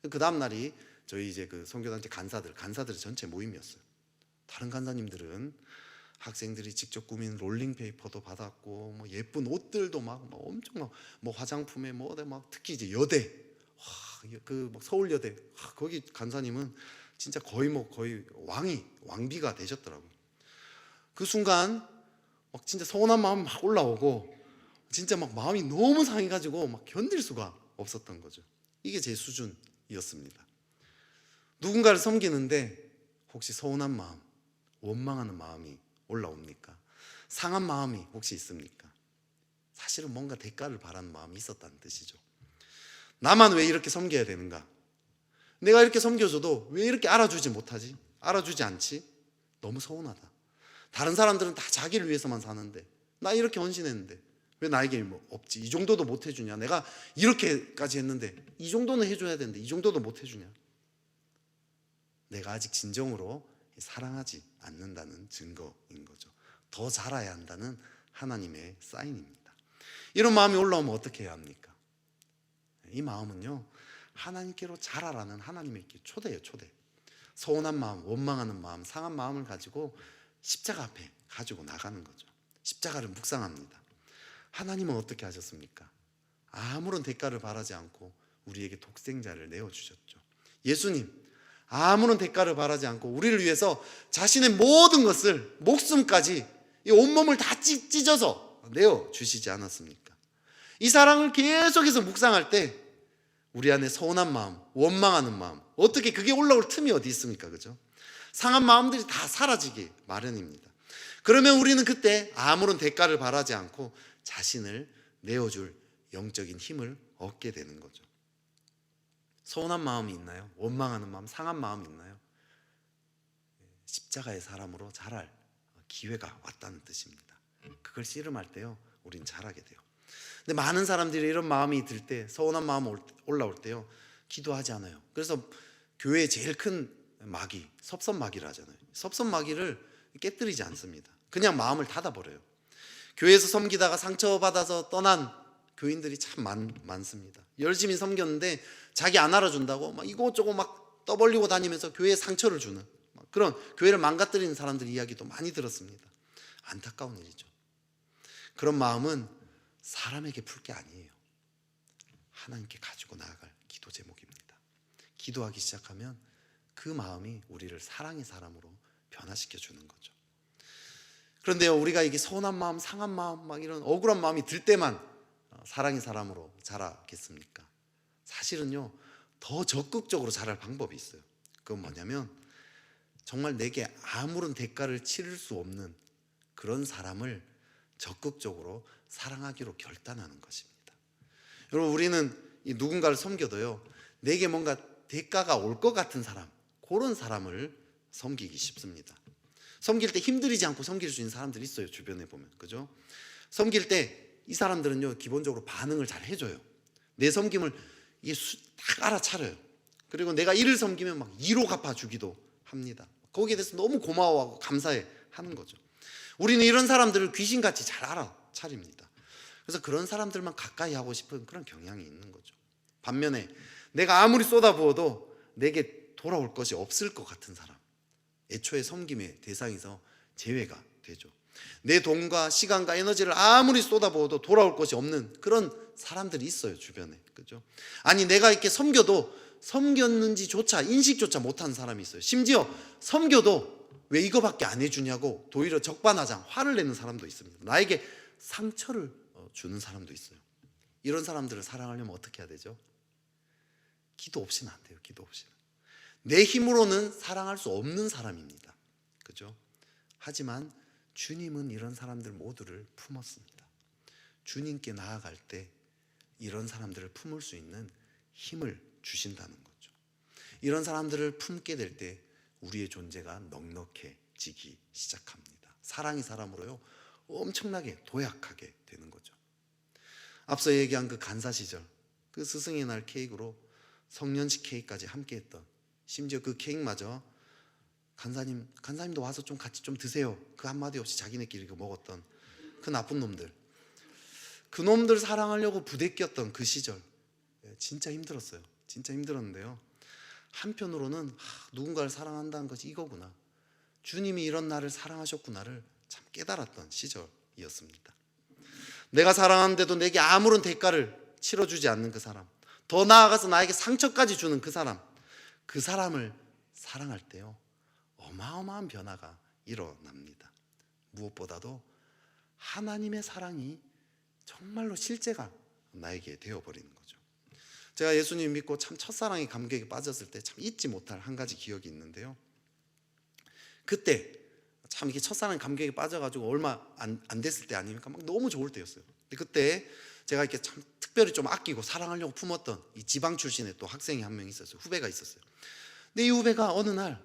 그 다음 날이 저희 이제 그 선교단체 간사들의 전체 모임이었어요. 다른 간사님들은 학생들이 직접 꾸민 롤링페이퍼도 받았고 뭐 예쁜 옷들도 막 엄청 뭐 화장품에 막 특히 이제 여대 그 서울여대 거기 간사님은 진짜 거의 왕비가 되셨더라고요. 그 순간 막 진짜 서운한 마음이 막 올라오고 진짜 막 마음이 너무 상해가지고 막 견딜 수가 없었던 거죠. 이게 제 수준이었습니다. 누군가를 섬기는데 혹시 서운한 마음, 원망하는 마음이 올라옵니까? 상한 마음이 혹시 있습니까? 사실은 뭔가 대가를 바라는 마음이 있었다는 뜻이죠. 나만 왜 이렇게 섬겨야 되는가? 내가 이렇게 섬겨줘도 왜 이렇게 알아주지 못하지? 알아주지 않지? 너무 서운하다. 다른 사람들은 다 자기를 위해서만 사는데 나 이렇게 헌신했는데 왜 나에게 뭐 없지? 이 정도도 못 해주냐? 내가 이렇게까지 했는데 이 정도는 해줘야 되는데 이 정도도 못 해주냐? 내가 아직 진정으로 사랑하지 않는다는 증거인 거죠. 더 자라야 한다는 하나님의 사인입니다. 이런 마음이 올라오면 어떻게 해야 합니까? 이 마음은요, 하나님께로 자라라는 하나님의 초대예요. 초대. 서운한 마음, 원망하는 마음, 상한 마음을 가지고 십자가 앞에 가지고 나가는 거죠. 십자가를 묵상합니다. 하나님은 어떻게 하셨습니까? 아무런 대가를 바라지 않고 우리에게 독생자를 내어주셨죠. 예수님 아무런 대가를 바라지 않고 우리를 위해서 자신의 모든 것을 목숨까지 이 온몸을 다 찢어서 내어주시지 않았습니까? 이 사랑을 계속해서 묵상할 때 우리 안에 서운한 마음, 원망하는 마음, 어떻게 그게 올라올 틈이 어디 있습니까? 그죠? 상한 마음들이 다 사라지기 마련입니다. 그러면 우리는 그때 아무런 대가를 바라지 않고 자신을 내어줄 영적인 힘을 얻게 되는 거죠. 서운한 마음이 있나요? 원망하는 마음, 상한 마음이 있나요? 십자가의 사람으로 자랄 기회가 왔다는 뜻입니다. 그걸 씨름할 때요, 우린 잘하게 돼요. 근데 많은 사람들이 이런 마음이 들 때, 서운한 마음 올라올 때요, 기도하지 않아요. 그래서 교회의 제일 큰 마귀, 섭섭마귀를 하잖아요. 섭섭마귀를 깨뜨리지 않습니다. 그냥 마음을 닫아버려요. 교회에서 섬기다가 상처받아서 떠난 교인들이 참 많습니다. 열심히 섬겼는데 자기 안 알아준다고 막 이것저것 막 떠벌리고 다니면서 교회에 상처를 주는 그런 교회를 망가뜨리는 사람들 이야기도 많이 들었습니다. 안타까운 일이죠. 그런 마음은 사람에게 풀 게 아니에요. 하나님께 가지고 나아갈 기도 제목입니다. 기도하기 시작하면 그 마음이 우리를 사랑의 사람으로 변화시켜 주는 거죠. 그런데요, 우리가 이게 서운한 마음, 상한 마음, 막 이런 억울한 마음이 들 때만 사랑의 사람으로 자라겠습니까? 사실은요, 더 적극적으로 자랄 방법이 있어요. 그건 뭐냐면 정말 내게 아무런 대가를 치를 수 없는 그런 사람을 적극적으로 사랑하기로 결단하는 것입니다. 여러분, 우리는 이 누군가를 섬겨도요, 내게 뭔가 대가가 올 것 같은 사람, 그런 사람을 섬기기 쉽습니다. 섬길 때 힘들이지 않고 섬길 수 있는 사람들이 있어요. 주변에 보면, 그죠? 섬길 때 이 사람들은요, 기본적으로 반응을 잘 해줘요. 내 섬김을 이게 딱 알아차려요. 그리고 내가 이를 섬기면 막 이로 갚아주기도 합니다. 거기에 대해서 너무 고마워하고 감사해 하는 거죠. 우리는 이런 사람들을 귀신같이 잘 알아차립니다. 그래서 그런 사람들만 가까이 하고 싶은 그런 경향이 있는 거죠. 반면에 내가 아무리 쏟아부어도 내게 돌아올 것이 없을 것 같은 사람, 애초에 섬김의 대상에서 제외가 되죠. 내 돈과 시간과 에너지를 아무리 쏟아부어도 돌아올 것이 없는 그런 사람들이 있어요, 주변에. 그죠? 아니, 내가 이렇게 섬겨도 섬겼는지조차 인식조차 못하는 사람이 있어요. 심지어 섬겨도 왜 이거밖에 안 해주냐고 도리어 적반하장 화를 내는 사람도 있습니다. 나에게 상처를 주는 사람도 있어요. 이런 사람들을 사랑하려면 어떻게 해야 되죠? 기도 없이는 안 돼요. 기도 없이는. 내 힘으로는 사랑할 수 없는 사람입니다. 그죠? 하지만 주님은 이런 사람들 모두를 품었습니다. 주님께 나아갈 때 이런 사람들을 품을 수 있는 힘을 주신다는 거죠. 이런 사람들을 품게 될 때 우리의 존재가 넉넉해지기 시작합니다. 사랑의 사람으로요, 엄청나게 도약하게 되는 거죠. 앞서 얘기한 그 간사 시절, 그 스승의 날 케이크로 성년식 케이크까지 함께 했던, 심지어 그 케이크마저 간사님도 와서 좀 같이 좀 드세요, 그 한마디 없이 자기네끼리 먹었던 그 나쁜 놈들, 그 놈들 사랑하려고 부대꼈던 그 시절, 진짜 힘들었어요. 진짜 힘들었는데요, 한편으로는 누군가를 사랑한다는 것이 이거구나, 주님이 이런 나를 사랑하셨구나를 참 깨달았던 시절이었습니다. 내가 사랑하는데도 내게 아무런 대가를 치러주지 않는 그 사람, 더 나아가서 나에게 상처까지 주는 그 사람을 사랑할 때요, 어마어마한 변화가 일어납니다. 무엇보다도 하나님의 사랑이 정말로 실제가 나에게 되어버리는 거죠. 제가 예수님 믿고 참 첫사랑의 감격에 빠졌을 때 참 잊지 못할 한 가지 기억이 있는데요, 그때 참 이게 첫사랑 감격에 빠져가지고 얼마 안 됐을 때 아닙니까? 막 너무 좋을 때였어요. 근데 그때 제가 이렇게 참 특별히 좀 아끼고 사랑하려고 품었던 이 지방 출신의 또 학생이 한 명 있었어요. 후배가 있었어요. 근데 이 후배가 어느 날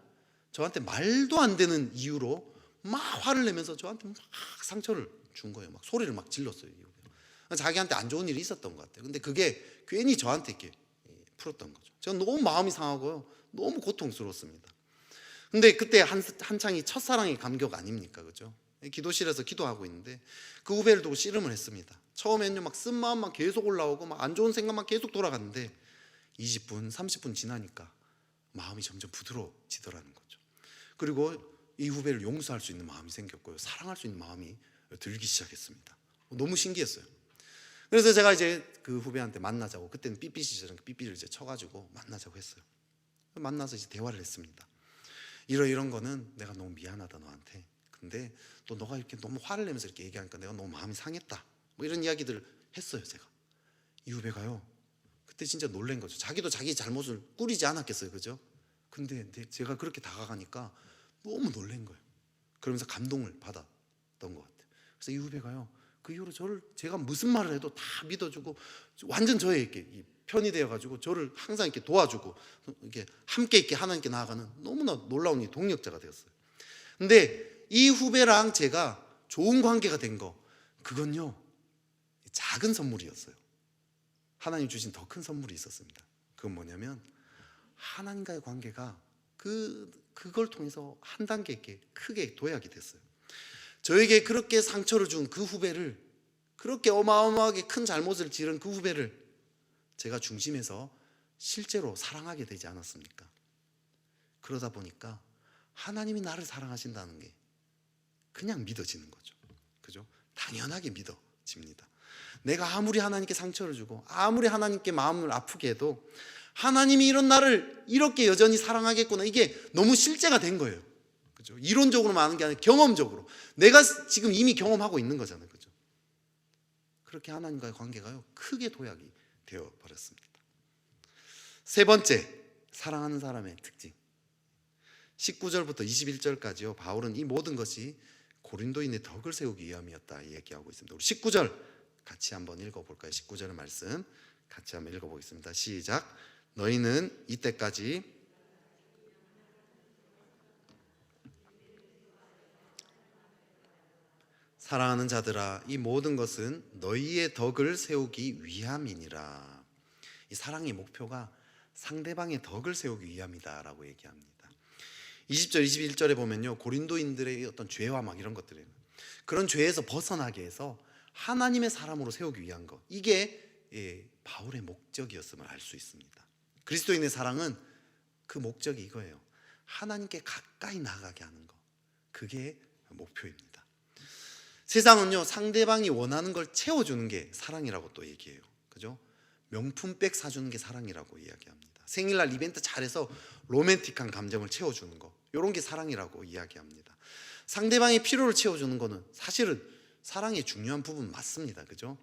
저한테 말도 안 되는 이유로 막 화를 내면서 저한테 막 상처를 준 거예요. 막 소리를 막 질렀어요, 이 후배가. 자기한테 안 좋은 일이 있었던 것 같아요. 근데 그게 괜히 저한테 이렇게 풀었던 거죠. 제가 너무 마음이 상하고요, 너무 고통스러웠습니다. 근데 그때 한창이 첫사랑의 감격 아닙니까? 그죠? 기도실에서 기도하고 있는데 그 후배를 두고 씨름을 했습니다. 처음에는요, 막 쓴 마음만 계속 올라오고 막 안 좋은 생각만 계속 돌아갔는데 20분, 30분 지나니까 마음이 점점 부드러워지더라는 거죠. 그리고 이 후배를 용서할 수 있는 마음이 생겼고요, 사랑할 수 있는 마음이 들기 시작했습니다. 너무 신기했어요. 그래서 제가 이제 그 후배한테 만나자고, 그때는 삐삐 시절은 삐삐를 이제 쳐가지고 만나자고 했어요. 만나서 이제 대화를 했습니다. 이런 거는 내가 너무 미안하다 너한테. 근데 또 너가 이렇게 너무 화를 내면서 이렇게 얘기하니까 내가 너무 마음이 상했다, 뭐 이런 이야기들을 했어요, 제가. 이 후배가요, 그때 진짜 놀란 거죠. 자기도 자기 잘못을 꾸리지 않았겠어요, 그죠? 근데 제가 그렇게 다가가니까 너무 놀란 거예요. 그러면서 감동을 받았던 것 같아요. 그래서 이 후배가요, 그 이후로 제가 무슨 말을 해도 다 믿어주고 완전 저의 이렇게 편이 되어가지고 저를 항상 이렇게 도와주고 이렇게 함께 있게 하나님께 나아가는 너무나 놀라운 이 동력자가 되었어요. 근데 이 후배랑 제가 좋은 관계가 된 거, 그건요, 작은 선물이었어요. 하나님 주신 더 큰 선물이 있었습니다. 그건 뭐냐면 하나님과의 관계가 그걸 통해서 한 단계 이렇게 크게 도약이 됐어요. 저에게 그렇게 상처를 준 그 후배를 그렇게 어마어마하게 큰 잘못을 지른 그 후배를 제가 중심에서 실제로 사랑하게 되지 않았습니까? 그러다 보니까 하나님이 나를 사랑하신다는 게 그냥 믿어지는 거죠. 그죠? 당연하게 믿어집니다. 내가 아무리 하나님께 상처를 주고 아무리 하나님께 마음을 아프게 해도 하나님이 이런 나를 이렇게 여전히 사랑하겠구나, 이게 너무 실제가 된 거예요. 그죠? 이론적으로만 아는 게 아니라 경험적으로 내가 지금 이미 경험하고 있는 거잖아요. 그죠? 그렇게 하나님과의 관계가요 크게 도약이 되어 버렸습니다. 세 번째, 사랑하는 사람의 특징. 19절부터 21절까지요. 바울은 이 모든 것이 고린도인의 덕을 세우기 위함이었다 얘기하고 있습니다. 우리 19절 같이 한번 읽어볼까요? 19절의 말씀 같이 한번 읽어보겠습니다. 시작. 너희는 이때까지 사랑하는 자들아, 이 모든 것은 너희의 덕을 세우기 위함이니라. 이 사랑의 목표가 상대방의 덕을 세우기 위함이다라고 얘기합니다. 20절, 21절에 보면요, 고린도인들의 어떤 죄와 막 이런 것들이에요. 그런 죄에서 벗어나게 해서 하나님의 사람으로 세우기 위한 것, 이게 바울의 목적이었음을 알 수 있습니다. 그리스도인의 사랑은 그 목적이 이거예요. 하나님께 가까이 나아가게 하는 것, 그게 목표입니다. 세상은요, 상대방이 원하는 걸 채워주는 게 사랑이라고 또 얘기해요. 그죠? 명품백 사주는 게 사랑이라고 이야기합니다. 생일날 이벤트 잘해서 로맨틱한 감정을 채워주는 거, 이런 게 사랑이라고 이야기합니다. 상대방의 필요를 채워주는 거는 사실은 사랑의 중요한 부분 맞습니다. 그죠?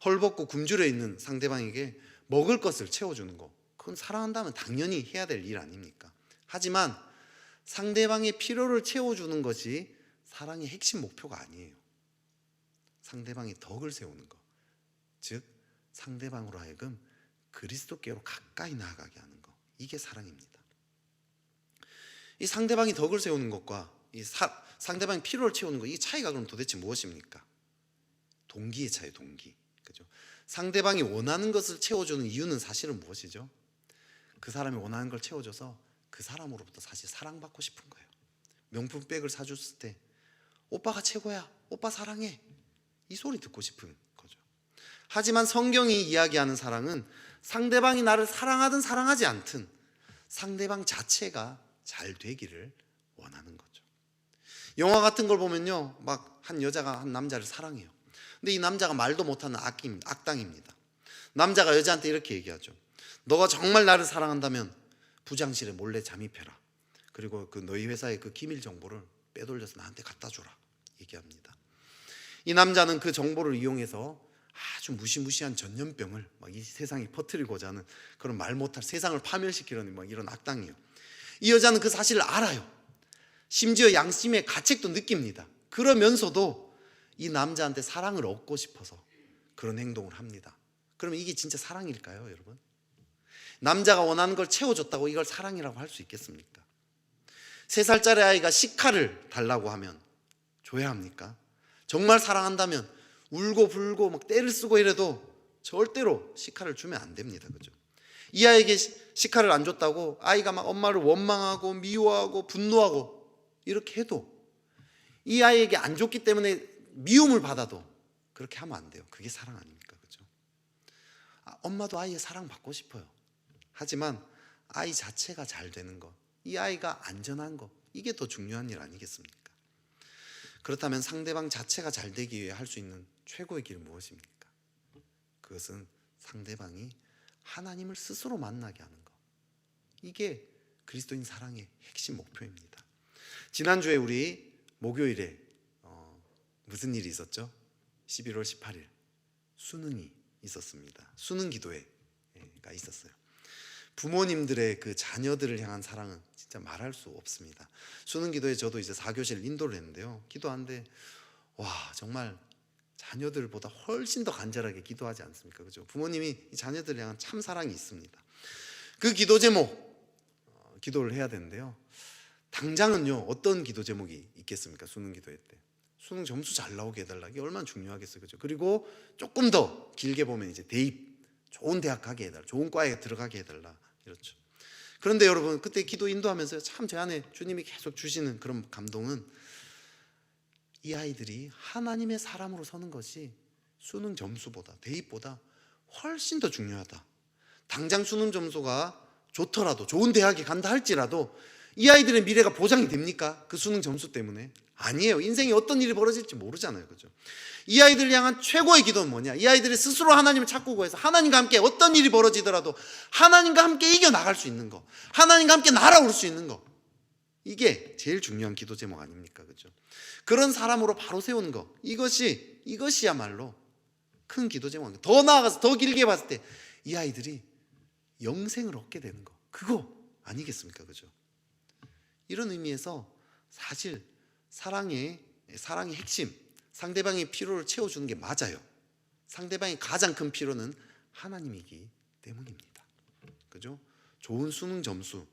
헐벗고 굶주려 있는 상대방에게 먹을 것을 채워주는 거, 그건 사랑한다면 당연히 해야 될 일 아닙니까? 하지만 상대방의 필요를 채워주는 것이 사랑의 핵심 목표가 아니에요. 상대방의 덕을 세우는 것, 즉 상대방으로 하여금 그리스도께로 가까이 나아가게 하는 것, 이게 사랑입니다. 이 상대방이 덕을 세우는 것과 상대방의 필요를 채우는 것, 이 차이가 그럼 도대체 무엇입니까? 동기의 차이, 동기. 그죠? 상대방이 원하는 것을 채워주는 이유는 사실은 무엇이죠? 그 사람이 원하는 걸 채워줘서 그 사람으로부터 사실 사랑받고 싶은 거예요. 명품백을 사줬을 때 오빠가 최고야, 오빠 사랑해, 이 소리 듣고 싶은 거죠. 하지만 성경이 이야기하는 사랑은 상대방이 나를 사랑하든 사랑하지 않든 상대방 자체가 잘 되기를 원하는 거죠. 영화 같은 걸 보면요, 막 한 여자가 한 남자를 사랑해요. 근데 이 남자가 말도 못하는 악당입니다. 남자가 여자한테 이렇게 얘기하죠. 너가 정말 나를 사랑한다면 부장실에 몰래 잠입해라. 그리고 그 너희 회사의 그 기밀 정보를 빼돌려서 나한테 갖다 줘라 얘기합니다. 이 남자는 그 정보를 이용해서 아주 무시무시한 전염병을 막 이 세상에 퍼뜨리고자 하는 그런 말 못할, 세상을 파멸시키려는 막 이런 악당이에요. 이 여자는 그 사실을 알아요. 심지어 양심의 가책도 느낍니다. 그러면서도 이 남자한테 사랑을 얻고 싶어서 그런 행동을 합니다. 그러면 이게 진짜 사랑일까요, 여러분? 남자가 원하는 걸 채워줬다고 이걸 사랑이라고 할 수 있겠습니까? 3살짜리 아이가 시카를 달라고 하면 줘야 합니까? 정말 사랑한다면 울고 불고 막 떼를 쓰고 이래도 절대로 시카를 주면 안 됩니다. 그죠? 이 아이에게 시카를 안 줬다고 아이가 막 엄마를 원망하고 미워하고 분노하고 이렇게 해도, 이 아이에게 안 줬기 때문에 미움을 받아도 그렇게 하면 안 돼요. 그게 사랑 아닙니까? 그죠? 엄마도 아이의 사랑 받고 싶어요. 하지만 아이 자체가 잘 되는 것, 이 아이가 안전한 것, 이게 더 중요한 일 아니겠습니까? 그렇다면 상대방 자체가 잘 되기 위해 할 수 있는 최고의 길은 무엇입니까? 그것은 상대방이 하나님을 스스로 만나게 하는 것, 이게 그리스도인 사랑의 핵심 목표입니다. 지난주에 우리 목요일에 무슨 일이 있었죠? 11월 18일 수능이 있었습니다. 수능 기도회가 있었어요. 부모님들의 그 자녀들을 향한 사랑은 진짜 말할 수 없습니다. 수능 기도에 저도 이제 4교시를 인도를 했는데요, 기도하는데 와, 정말 자녀들보다 훨씬 더 간절하게 기도하지 않습니까? 그죠? 부모님이 이 자녀들을 향한 참 사랑이 있습니다. 그 기도 제목 기도를 해야 되는데요, 당장은요 어떤 기도 제목이 있겠습니까? 수능 기도회 때 수능 점수 잘 나오게 해달라, 이게 얼마나 중요하겠어요. 그죠? 그리고 조금 더 길게 보면 이제 대입, 좋은 대학 가게 해달라, 좋은 과에 들어가게 해달라, 이렇죠. 그런데 여러분, 그때 기도 인도하면서 참 제 안에 주님이 계속 주시는 그런 감동은 이 아이들이 하나님의 사람으로 서는 것이 수능 점수보다, 대입보다 훨씬 더 중요하다. 당장 수능 점수가 좋더라도, 좋은 대학에 간다 할지라도 이 아이들의 미래가 보장이 됩니까? 그 수능 점수 때문에? 아니에요. 인생에 어떤 일이 벌어질지 모르잖아요. 그죠? 이 아이들을 향한 최고의 기도는 뭐냐? 이 아이들이 스스로 하나님을 찾고 구해서 하나님과 함께 어떤 일이 벌어지더라도 하나님과 함께 이겨나갈 수 있는 거, 하나님과 함께 날아올 수 있는 거, 이게 제일 중요한 기도 제목 아닙니까? 그죠? 그런 사람으로 바로 세우는 거, 이것이야말로 큰 기도 제목입니다. 더 나아가서 더 길게 봤을 때 이 아이들이 영생을 얻게 되는 거, 그거 아니겠습니까? 그죠? 이런 의미에서 사실 사랑의 핵심, 상대방의 필요를 채워주는 게 맞아요. 상대방의 가장 큰 필요는 하나님이기 때문입니다. 그죠? 좋은 수능 점수,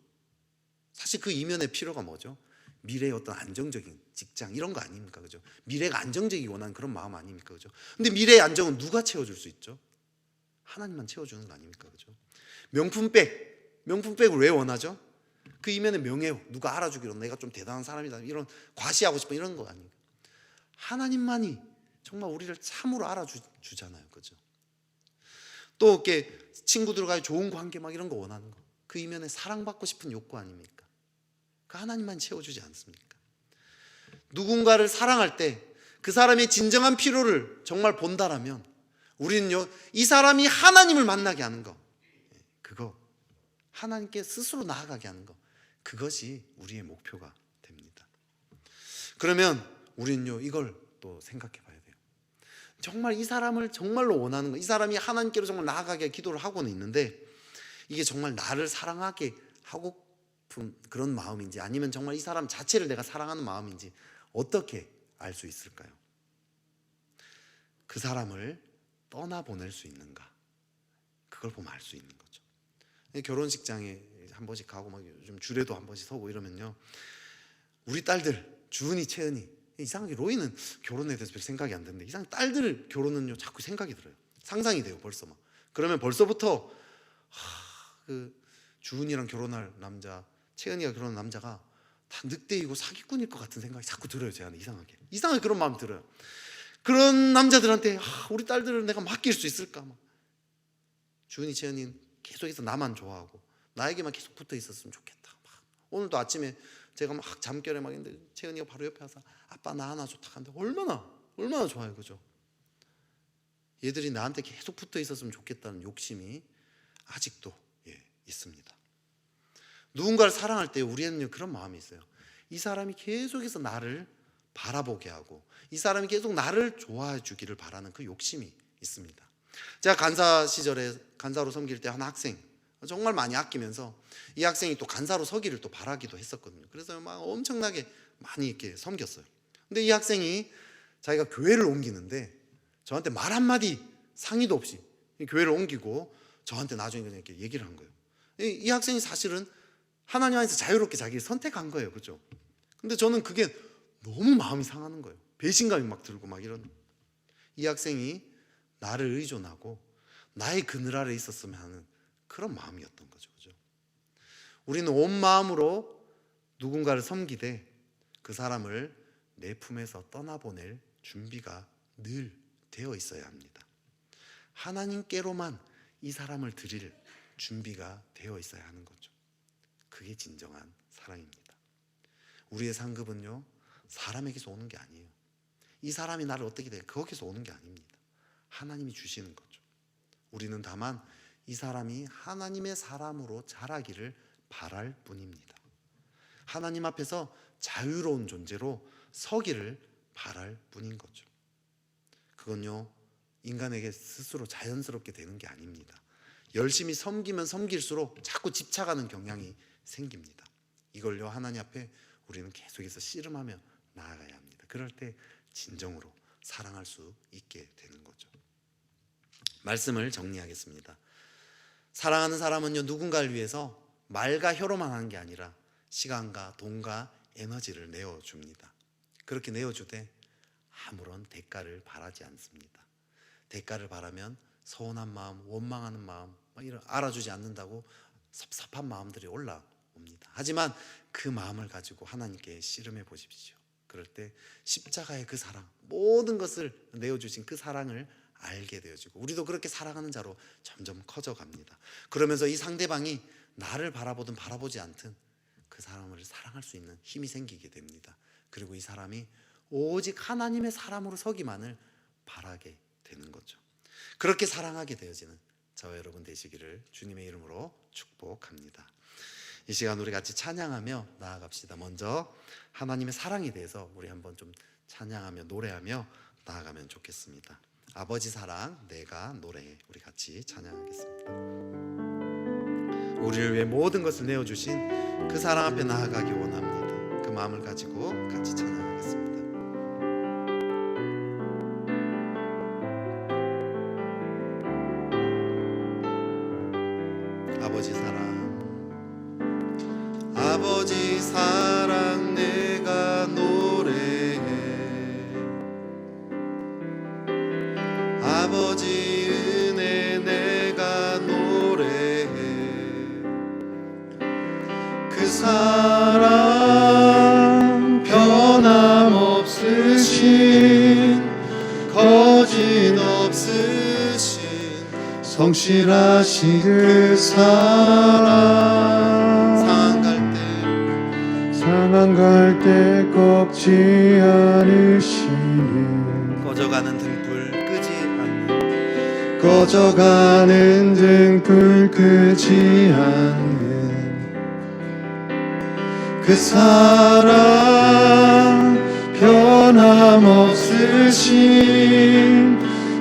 사실 그 이면의 필요가 뭐죠? 미래의 어떤 안정적인 직장 이런 거 아닙니까? 그죠? 미래가 안정적이기 원하는 그런 마음 아닙니까? 그죠? 근데 미래의 안정은 누가 채워줄 수 있죠? 하나님만 채워주는 거 아닙니까? 그죠? 명품백을 왜 원하죠? 그 이면의 명예요. 누가 알아주기로 내가 좀 대단한 사람이다, 이런 과시하고 싶은 이런 거 아닙니까? 하나님만이 정말 우리를 참으로 알아주잖아요. 그죠? 또 이렇게 친구들과의 좋은 관계 막 이런 거 원하는 거, 그 이면에 사랑받고 싶은 욕구 아닙니까? 그 하나님만 채워주지 않습니까? 누군가를 사랑할 때 그 사람의 진정한 필요를 정말 본다라면 우리는요, 이 사람이 하나님을 만나게 하는 거, 그거 하나님께 스스로 나아가게 하는 거, 그것이 우리의 목표가 됩니다. 그러면 우리는요, 이걸 또 생각해 봐야 돼요. 정말 이 사람을 정말로 원하는 거, 이 사람이 하나님께로 정말 나아가게 기도를 하고는 있는데 이게 정말 나를 사랑하게 하고픈 그런 마음인지, 아니면 정말 이 사람 자체를 내가 사랑하는 마음인지 어떻게 알 수 있을까요? 그 사람을 떠나보낼 수 있는가, 그걸 보면 알 수 있는 거죠. 결혼식장에 한 번씩 가고 막 요즘 주례도 한 번씩 서고 이러면요, 우리 딸들 주은이, 채은이, 이상하게 로이는 결혼에 대해서 별 생각이 안 드는데 이상하게 딸들 결혼은요 자꾸 생각이 들어요. 상상이 돼요. 벌써 막. 그러면 벌써부터 그 주은이랑 결혼할 남자, 채은이가 결혼한 남자가 다 늑대이고 사기꾼일 것 같은 생각이 자꾸 들어요. 제 안에 이상하게 그런 마음 들어요. 그런 남자들한테 우리 딸들을 내가 맡길 수 있을까? 막. 주은이, 채은이는 계속해서 나만 좋아하고 나에게만 계속 붙어 있었으면 좋겠다. 막. 오늘도 아침에 제가 막 잠결에 막 있는데 채은이가 바로 옆에 와서 아빠 나 하나 좋다 하는데 얼마나 좋아요. 그죠? 얘들이 나한테 계속 붙어 있었으면 좋겠다는 욕심이 아직도 있습니다. 누군가를 사랑할 때 우리는 그런 마음이 있어요. 이 사람이 계속해서 나를 바라보게 하고 이 사람이 계속 나를 좋아해 주기를 바라는 그 욕심이 있습니다. 제가 간사 시절에 간사로 섬길 때 한 학생 정말 많이 아끼면서 이 학생이 또 간사로 서기를 또 바라기도 했었거든요. 그래서 막 엄청나게 많이 이렇게 섬겼어요. 근데 이 학생이 자기가 교회를 옮기는데 저한테 말 한마디 상의도 없이 교회를 옮기고 저한테 나중에 그냥 이렇게 얘기를 한 거예요. 이 학생이 사실은 하나님 안에서 자유롭게 자기를 선택한 거예요. 그렇죠? 근데 저는 그게 너무 마음이 상하는 거예요. 배신감이 막 들고 막 이런. 이 학생이 나를 의존하고 나의 그늘 아래 있었으면 하는 그런 마음이었던 거죠. 그죠? 우리는 온 마음으로 누군가를 섬기되 그 사람을 내 품에서 떠나보낼 준비가 늘 되어 있어야 합니다. 하나님께로만 이 사람을 드릴 준비가 되어 있어야 하는 거죠. 그게 진정한 사랑입니다. 우리의 상급은요, 사람에게서 오는 게 아니에요. 이 사람이 나를 어떻게 돼? 거기서 오는 게 아닙니다. 하나님이 주시는 거죠. 우리는 다만 이 사람이 하나님의 사람으로 자라기를 바랄 뿐입니다. 하나님 앞에서 자유로운 존재로 서기를 바랄 뿐인 거죠. 그건요, 인간에게 스스로 자연스럽게 되는 게 아닙니다. 열심히 섬기면 섬길수록 자꾸 집착하는 경향이 생깁니다. 이걸요, 하나님 앞에 우리는 계속해서 씨름하며 나아가야 합니다. 그럴 때 진정으로 사랑할 수 있게 되는 거죠. 말씀을 정리하겠습니다. 사랑하는 사람은요, 누군가를 위해서 말과 혀로만 하는 게 아니라 시간과 돈과 에너지를 내어줍니다. 그렇게 내어주되 아무런 대가를 바라지 않습니다. 대가를 바라면 서운한 마음, 원망하는 마음, 이런 알아주지 않는다고 섭섭한 마음들이 올라옵니다. 하지만 그 마음을 가지고 하나님께 씨름해 보십시오. 그럴 때 십자가의 그 사랑, 모든 것을 내어주신 그 사랑을 알게 되어지고 우리도 그렇게 살아가는 자로 점점 커져갑니다. 그러면서 이 상대방이 나를 바라보든 바라보지 않든 그 사람을 사랑할 수 있는 힘이 생기게 됩니다. 그리고 이 사람이 오직 하나님의 사람으로 서기만을 바라게 되는 거죠. 그렇게 사랑하게 되어지는 저와 여러분 되시기를 주님의 이름으로 축복합니다. 이 시간 우리 같이 찬양하며 나아갑시다. 먼저 하나님의 사랑에 대해서 우리 한번 좀 찬양하며 노래하며 나아가면 좋겠습니다. 아버지 사랑 내가 노래해. 우리 같이 찬양하겠습니다. 우리를 위해 모든 것을 내어주신 그 사랑 앞에 나아가기 원합니다. 그 마음을 가지고 같이 찬양하겠습니다. 아버지 사랑 내가 노래해. 아버지 은혜 내가 노래해. 그 사랑 변함없으신 거짓 없으신 성실하신 그 사랑 상한 갈 때 꺾지 않으시는 꺼져가는 등불 끄지 않는 꺼져가는 등불 끄지 않는 그 사랑 변함없으신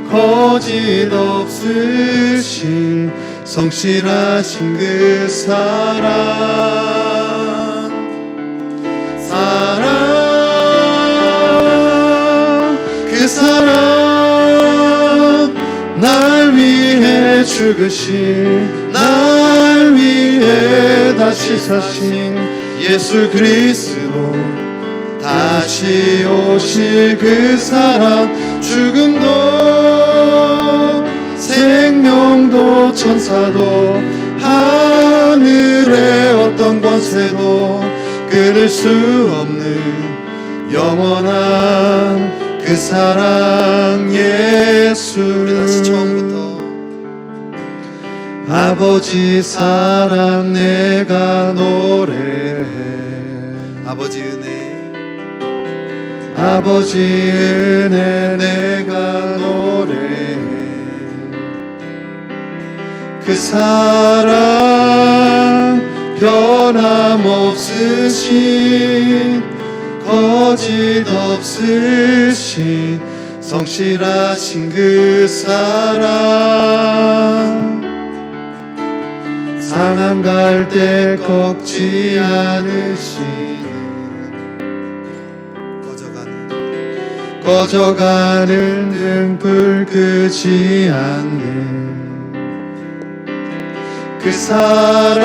거짓 없으신 성실하신 그 사랑 그 사랑 날 위해 죽으신 날 위해 다시 사신 예수 그리스도 다시 오실 그 사랑 죽음도 생명도 천사도 하늘의 어떤 권세도 끊을 수 없는 영원한 그 사랑 예수. 우리 다시 처음부터 아버지 사랑 내가 노래해. 아버지 은혜 아버지 은혜 내가 노래해. 그 사랑 변함없으신 거짓 없으신 성실하신 그 사랑 상한 갈 때 꺾지 않으시는 꺼져가는 등불 끄지 않는 그 사랑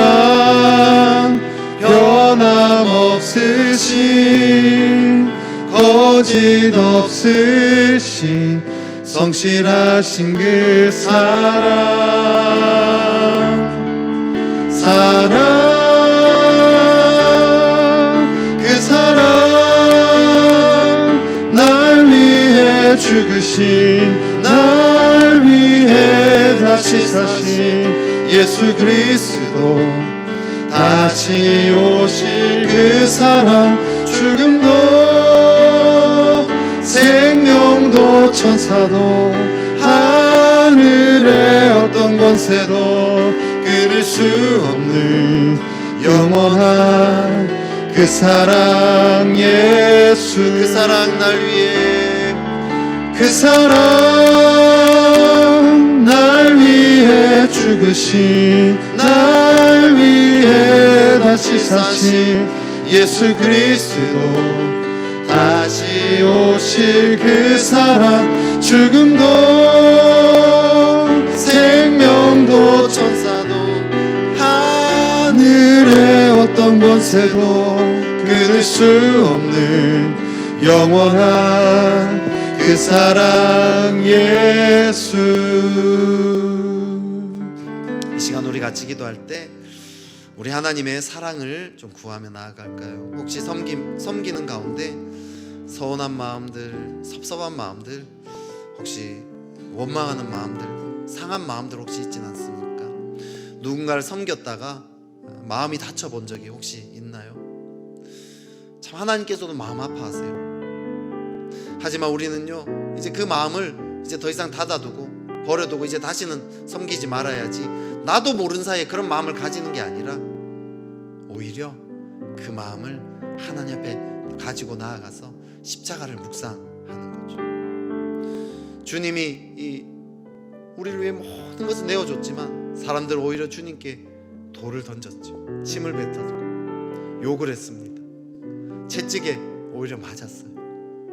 변함없으신 거짓 없으신 성실하신 그 사랑 그 사랑 날 위해 죽으신 날 위해 다시 사신 예수 그리스도 다시 오실 그 사랑 죽음도 생명도 천사도 하늘의 어떤 권세도 끊을 수 없는 영원한 그 사랑 예수. 그 사랑 날 위해 그 사랑 날 위해 죽으신 날 위해 다시 사신 예수 그리스도 다시 오실 그 사랑 죽음도 생명도 천사도 하늘의 어떤 권세도 끊을 수 없는 영원한 그 사랑 예수. 이 시간 우리 같이 기도할 때 우리 하나님의 사랑을 좀 구하며 나아갈까요? 혹시 섬기는 가운데 서운한 마음들, 섭섭한 마음들 혹시 원망하는 마음들, 상한 마음들 혹시 있진 않습니까? 누군가를 섬겼다가 마음이 다쳐본 적이 혹시 있나요? 참 하나님께서도 마음 아파하세요. 하지만 우리는요, 이제 그 마음을 이제 더 이상 닫아두고 버려두고 이제 다시는 섬기지 말아야지, 나도 모르는 사이에 그런 마음을 가지는 게 아니라 오히려 그 마음을 하나님 앞에 가지고 나아가서 십자가를 묵상하는 거죠. 주님이 우리를 위해 모든 것을 내어줬지만 사람들 오히려 주님께 돌을 던졌죠. 침을 뱉었고 욕을 했습니다. 채찍에 오히려 맞았어요.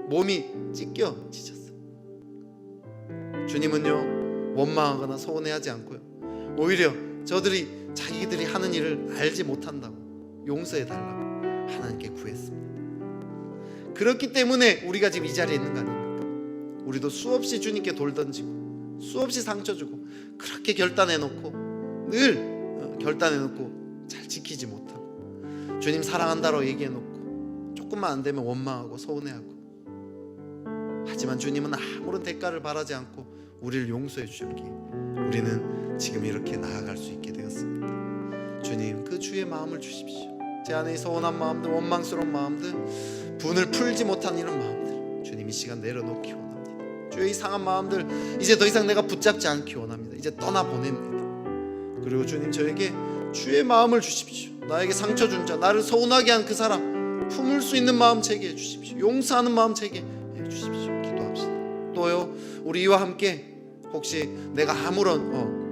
몸이 찢겨지셨어요. 주님은요, 원망하거나 서운해하지 않고요, 오히려 저들이 자기들이 하는 일을 알지 못한다고 용서해달라고 하나님께 구했습니다. 그렇기 때문에 우리가 지금 이 자리에 있는 거 아닙니까? 우리도 수없이 주님께 돌 던지고 수없이 상처 주고 그렇게 결단해놓고 늘 결단해놓고 잘 지키지 못하고 주님 사랑한다고 얘기해놓고 조금만 안 되면 원망하고 서운해하고, 하지만 주님은 아무런 대가를 바라지 않고 우리를 용서해 주셨기에 우리는 지금 이렇게 나아갈 수 있게 되었습니다. 주님, 그 주의 마음을 주십시오. 제 안에 서운한 마음들, 원망스러운 마음들, 분을 풀지 못한 이런 마음들 주님 이 시간 내려놓기 원합니다. 주의 이 상한 마음들 이제 더 이상 내가 붙잡지 않기 원합니다. 이제 떠나보냅니다. 그리고 주님, 저에게 주의 마음을 주십시오. 나에게 상처 준 자, 나를 서운하게 한 그 사람 품을 수 있는 마음 제게 해주십시오. 용서하는 마음 제게 해주십시오. 기도합시다. 또요, 우리 이와 함께 혹시 내가 아무런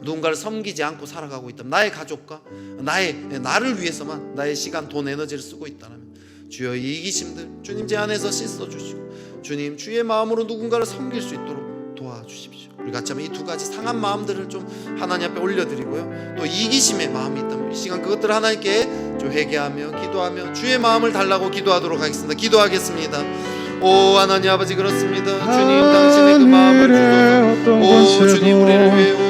누군가를 섬기지 않고 살아가고 있다면, 나의 가족과 나를 위해서만 나의 시간, 돈, 에너지를 쓰고 있다면 주여 이 이기심들 주님 제 안에서 씻어주시고 주님 주의 마음으로 누군가를 섬길 수 있도록 도와주십시오. 우리 같이 한번 이 두 가지 상한 마음들을 좀 하나님 앞에 올려드리고요, 또 이기심의 마음이 있다면 이 시간 그것들을 하나님께 좀 회개하며 기도하며 주의 마음을 달라고 기도하도록 하겠습니다. 기도하겠습니다. 오 하나님 아버지, 그렇습니다. 주님, 당신의 그 마음을 주소서. 오 주님, 우리를 위해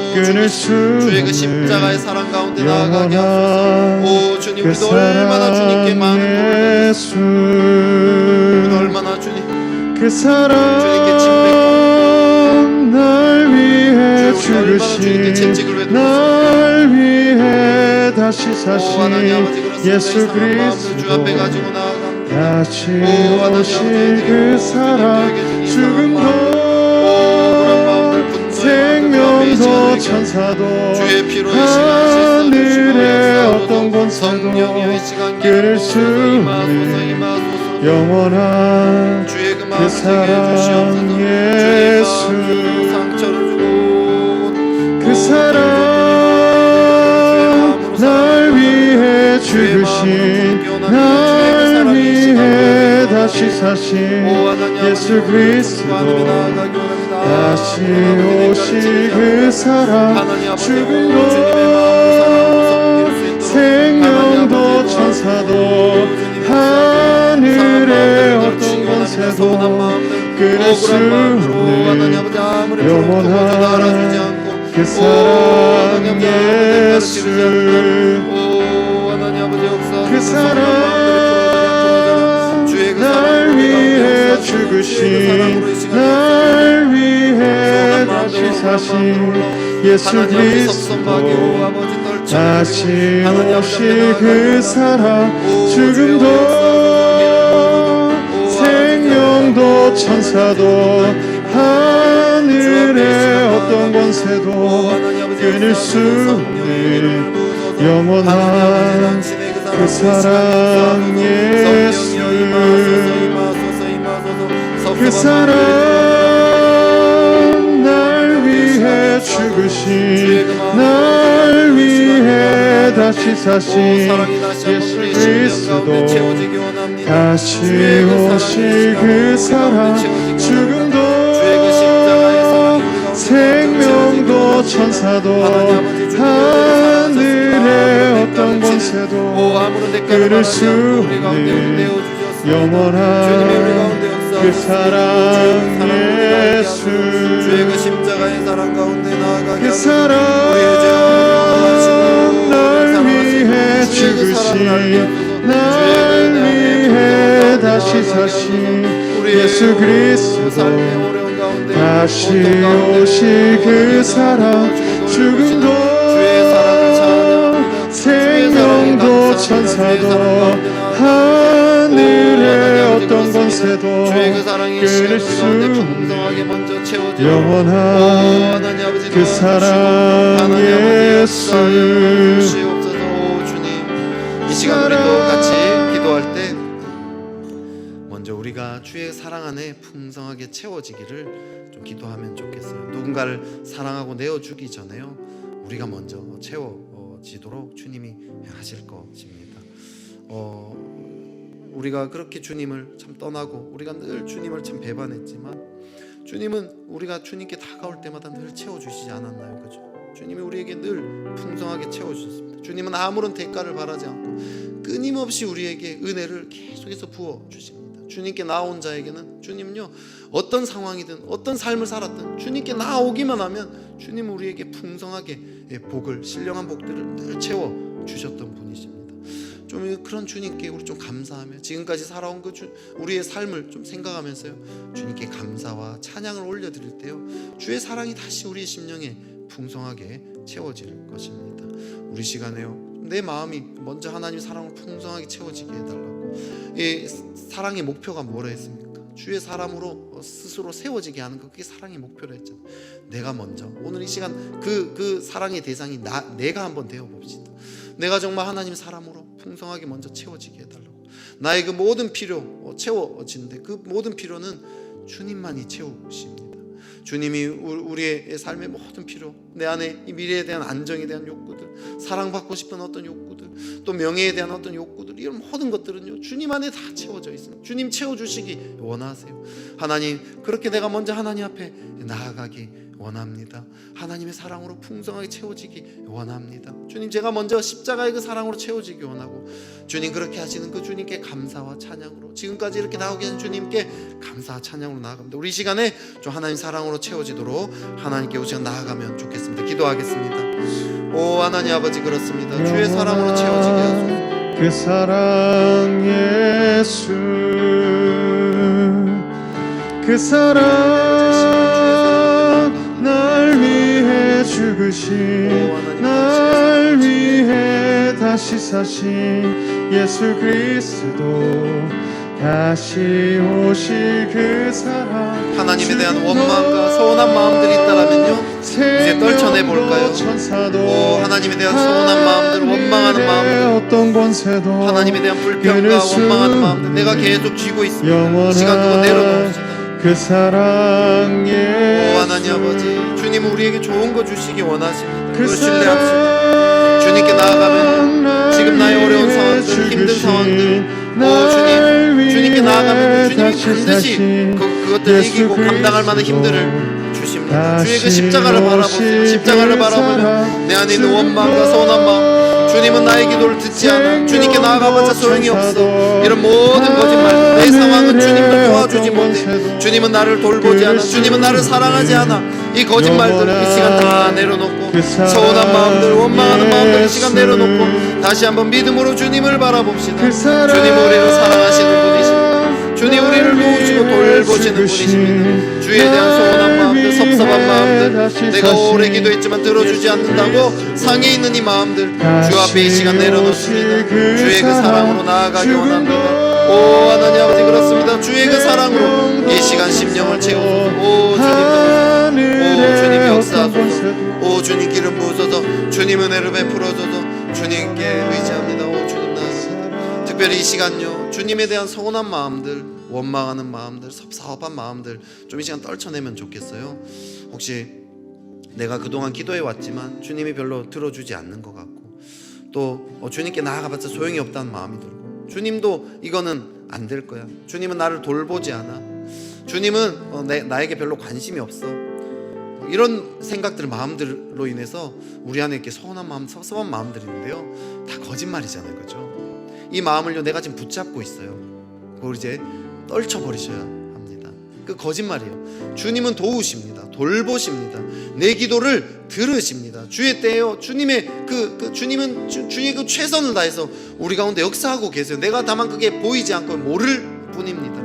주의 그 십자가의 사랑 가운데 나아가게 하소서. 오 주님, 우리도 얼마나 주님께 많은 우리도 얼마나 주님 그 사랑 주님께 침뱉고 날 위해 주님, 우리 얼마나 주님께 채찍을 죽으신 날 위해 다시 사신 예수 그리스도 주 앞에 가지고 나아갑니다. 다시 오실 그 사랑, 죽음도 생명도 천사도 하늘의 어떤 권세도 끊을 수 없는 영원한 그 사랑 예수, 그 사랑 날 위해 죽으신 날 위해 다시 사신 예수 그리스도 다시 오실 그 사랑, 죽음도 생명도 천사도 하늘의 어떤 권세도 끊을 수 없는 영원한 그 사랑 예수, 그 사랑 날 위해 죽으신 날 위해 다시 사신 예수 그리스도 다시 오실 그 사랑, 죽음도 생명도 천사도 하늘의 어떤 권세도 끊을 수 없는 영원한 그 사랑 예수, 그 사랑 날 위해 죽으신 날 위해 다시 사신 예수 그리스도 다시 오실 그 사랑, 죽음도 생명도 천사도 하늘의 어떤 권세도 끊을 수 없는 영원한 그 사랑 예수, 그 사랑 날 위해 죽으신 날 위해 다시 사신 예수 그리스도 다시 오실 그 사랑 죽음도 생명도 천사도 하늘의 어떤 권세도 끊을 수 영원한 그 사랑 예수. 이 시간 우리 또 같이 기도할 때 먼저 우리가 주의 사랑 안에 풍성하게 채워지기를 좀 기도하면 좋겠어요. 누군가를 사랑하고 내어주기 전에요, 우리가 먼저 채워지도록 주님이 하실 것입니다. 우리가 그렇게 주님을 참 떠나고 우리가 늘 주님을 참 배반했지만 주님은 우리가 주님께 다가올 때마다 늘 채워주시지 않았나요? 그죠? 주님이 우리에게 늘 풍성하게 채워주셨습니다. 주님은 아무런 대가를 바라지 않고 끊임없이 우리에게 은혜를 계속해서 부어주십니다. 주님께 나온 자에게는 주님은요, 어떤 상황이든 어떤 삶을 살았든 주님께 나오기만 하면 주님은 우리에게 풍성하게 복을, 신령한 복들을 늘 채워주셨던 분이십니다. 좀 그런 주님께 우리 좀 감사하며 지금까지 살아온 그 우리의 삶을 좀 생각하면서요, 주님께 감사와 찬양을 올려드릴 때요, 주의 사랑이 다시 우리의 심령에 풍성하게 채워질 것입니다. 우리 시간에요, 내 마음이 먼저 하나님 사랑으로 풍성하게 채워지게 해달라고. 이 사랑의 목표가 뭐라 했습니까? 주의 사람으로 스스로 세워지게 하는 것, 그게 사랑의 목표라 했잖아요. 내가 먼저 오늘 이 시간 그 사랑의 대상이 내가 한번 되어봅시다. 내가 정말 하나님 사람으로 풍성하게 먼저 채워지게 해달라고. 나의 그 모든 필요 채워지는데 그 모든 필요는 주님만이 채우십니다. 주님이 우리의 삶의 모든 필요, 내 안에 이 미래에 대한 안정에 대한 욕구들, 사랑받고 싶은 어떤 욕구들, 또 명예에 대한 어떤 욕구들, 이런 모든 것들은요, 주님 안에 다 채워져 있습니다. 주님 채워주시기 원하세요. 하나님, 그렇게 내가 먼저 하나님 앞에 나아가기 원합니다. 하나님의 사랑으로 풍성하게 채워지기 원합니다. 주님, 제가 먼저 십자가의 그 사랑으로 채워지기 원하고, 주님 그렇게 하시는 그 주님께 감사와 찬양으로, 지금까지 이렇게 나오게 하신 주님께 감사와 찬양으로 나아갑니다. 우리 이 시간에 좀 하나님 사랑으로 채워지도록 하나님께 우리가 나아가면 좋겠습니다. 기도하겠습니다. 오 하나님 아버지, 그렇습니다. 주의 사랑으로 채워지게 하소서. 그 사랑 예수, 그 사랑 날 위해 죽으신, 날 위해 다시 사신 예수 그리스도, 다시 오실 그 사랑. 하나님에 대한 원망과 서운한 마음들이 있다라면요, 이제 떨쳐내볼까요? 오 하나님에 대한 서운한 마음들, 원망하는 마음들, 하나님에 대한 불평과 원망하는 마음들, 내가 계속 쥐고 있습니다. 이 시간 그거 내려놓읍시다. 그 사랑 예수. 오 하나님 아버지, 주님 우리에게 좋은 거 주시기 원하십니다. 그걸 신뢰합시다. 주님께 나아가면 지금 나의 어려운 상황들, 힘든 상황들, 오 주님께 나아가면 주님이 반드시 그것들을 이기고 감당할 만한 힘들을 주십니다. 주의 그 십자가를 바라보세요. 십자가를 바라보면 내 안에 있는 원망과 서운한 마음, 주님은 나의 기도를 듣지 않아, 주님께 나아가봤자 소용이 없어, 이런 모든 거짓말, 내 상황은 주님을 도와주지 못해, 주님은 나를 돌보지 않아, 주님은 나를 사랑하지 않아, 이 거짓말들 이 시간 다 내려놓고, 서운한 마음들, 원망하는 마음들 이 시간 내려놓고 다시 한번 믿음으로 주님을 바라봅시다. 주님 우리를 사랑하시는 분이십니다. 주님 우리를 도우시고 돌보시는 분이십니다. 주에 대한 서운한 마음들, 섭섭한 마음들, 내가 오래 기도했지만 들어주지 않는다고 상해 있는 이 마음들 주 앞에 이 시간 내려놓습니다. 주의 그 사랑으로 나아가기 원합니다. 오 하나님 아버지, 그렇습니다. 주의 그 사랑으로 이 시간 심령을 채우소서. 오 주님, 오 주님 역사하소서. 오 주님 기름 부으소서. 주님 은혜를 베풀어줘서 주님께 의지합니다. 오 주님 나아갑니다. 특별히 이 시간요, 주님에 대한 서운한 마음들, 원망하는 마음들, 섭섭한 마음들 좀 이 시간 떨쳐내면 좋겠어요. 혹시 내가 그동안 기도해 왔지만 주님이 별로 들어주지 않는 것 같고, 또 주님께 나아가봤자 소용이 없다는 마음이 들고, 주님도 이거는 안 될 거야, 주님은 나를 돌보지 않아, 주님은 나에게 별로 관심이 없어, 이런 생각들, 마음들로 인해서 우리 안에 이렇게 서운한 마음, 섭섭한 마음들이 있는데요, 다 거짓말이잖아요. 그죠? 이 마음을요, 내가 지금 붙잡고 있어요. 그걸 이제 떨쳐버리셔야 합니다. 그 거짓말이에요. 주님은 도우십니다. 돌보십니다. 내 기도를 들으십니다. 주의 때에요, 주님의 주님은 주의 그 최선을 다해서 우리 가운데 역사하고 계세요. 내가 다만 그게 보이지 않고 모를 뿐입니다.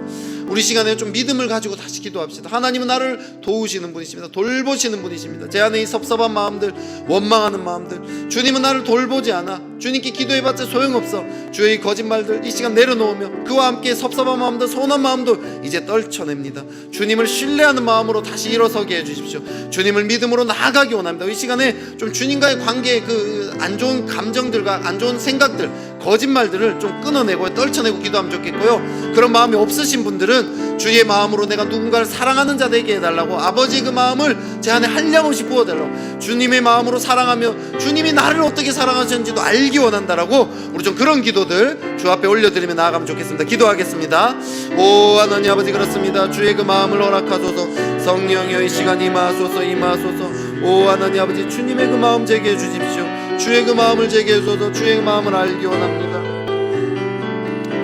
우리 시간에 좀 믿음을 가지고 다시 기도합시다. 하나님은 나를 도우시는 분이십니다. 돌보시는 분이십니다. 제 안에 이 섭섭한 마음들, 원망하는 마음들, 주님은 나를 돌보지 않아. 주님께 기도해봤자 소용없어. 주의 이 거짓말들 이 시간 내려놓으며 그와 함께 섭섭한 마음도 서운한 마음도 이제 떨쳐냅니다. 주님을 신뢰하는 마음으로 다시 일어서게 해주십시오. 주님을 믿음으로 나아가기 원합니다. 이 시간에 좀 주님과의 관계의 그 안 좋은 감정들과 안 좋은 생각들, 거짓말들을 좀 끊어내고 떨쳐내고 기도하면 좋겠고요. 그런 마음이 없으신 분들은 주의 마음으로 내가 누군가를 사랑하는 자 되게 해달라고, 아버지의 그 마음을 제 안에 한량없이 부어달라고, 주님의 마음으로 사랑하며 주님이 나를 어떻게 사랑하시는지도 알기 원한다라고, 우리 좀 그런 기도들 주 앞에 올려드리며 나아가면 좋겠습니다. 기도하겠습니다. 오 하나님 아버지, 그렇습니다. 주의 그 마음을 허락하소서. 성령여 이 시간 임하소서, 임하소서. 오 하나님 아버지, 주님의 그 마음 제게 해주십시오. 주의 그 마음을 제게 해줘서 주의 그 마음을 알기 원합니다.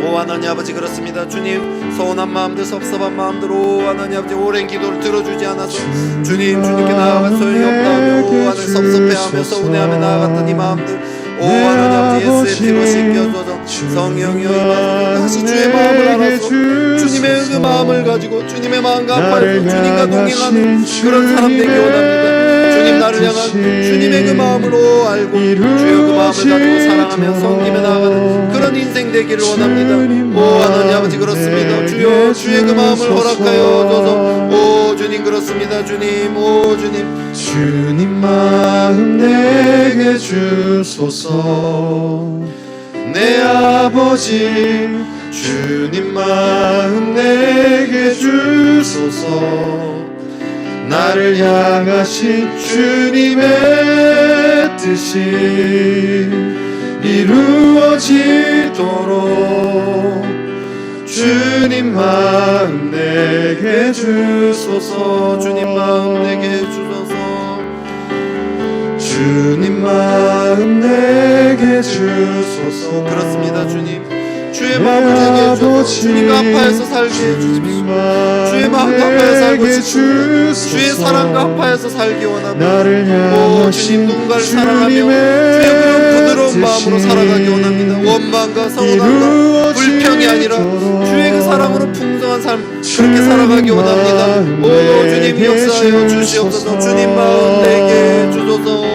오 하나님 아버지, 그렇습니다. 주님, 서운한 마음들, 섭섭한 마음들, 오 하나님 아버지, 오랜 기도를 들어주지 않아서 주님, 주님께 나아갈 소용이 없다며, 오 하나님 섭섭해하며 서운해하며 나아갔던 이 마음들, 오 하나님 아버지, 예수의 피로 씻겨줘서 성령이여 임하소서. 다시 주의 마음을 알아서 주님의 그 마음을 가지고 주님의 마음과 합하여서 주님과 동행하는 그런 사람 되기 원합니다. 주님, 나를 향한 주님의 그 마음으로 알고 주의 그 마음을 가지고 사랑하며 섬기며 나아가는 그런 인생 되기를 원합니다. 오 하나님 아버지, 그렇습니다. 주여, 주의 그 마음을 허락하여 줘서, 오 주님, 그렇습니다. 주님, 오 주님, 주님 마음 내게 주소서. 내 아버지, 주님 마음 내게 주소서. 나를 향하신 주님의 뜻이 이루어지도록 주님 마음 내게 주소서. 주님 마음 내게 주소서. 주님 마음 내게 주소서. 그렇습니다. 주님, 주의 마음을 제게 해주소서. 주님과 합하여서 살게 해주십시오. 주의 마음과 합하여서 살고 싶습니다. 주의 사랑과 합하여서 살기 원합니다. 오 주님, 누군가를 사랑하며 주의 그런 부드러운 마음으로 살아가기 원합니다. 원망과 서운함과 불평이 아니라 주의 그 사랑으로 풍성한 삶, 그렇게 살아가기 원합니다. 오 주님, 역사하여 주시옵소서. 주님 마음 내게 주소서.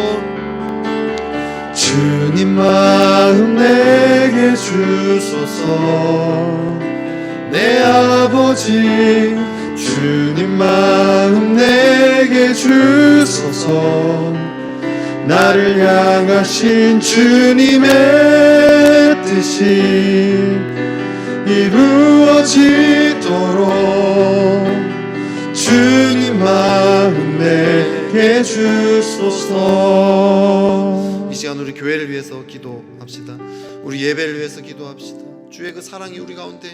주님 마음 내게 주소서. 내 아버지, 주님 마음 내게 주소서. 나를 향하신 주님의 뜻이 이루어지도록 주님 마음 내게 주소서. 이 시간 우리 교회를 위해서 기도합시다. 우리 예배를 위해서 기도합시다. 주의 그 사랑이 우리 가운데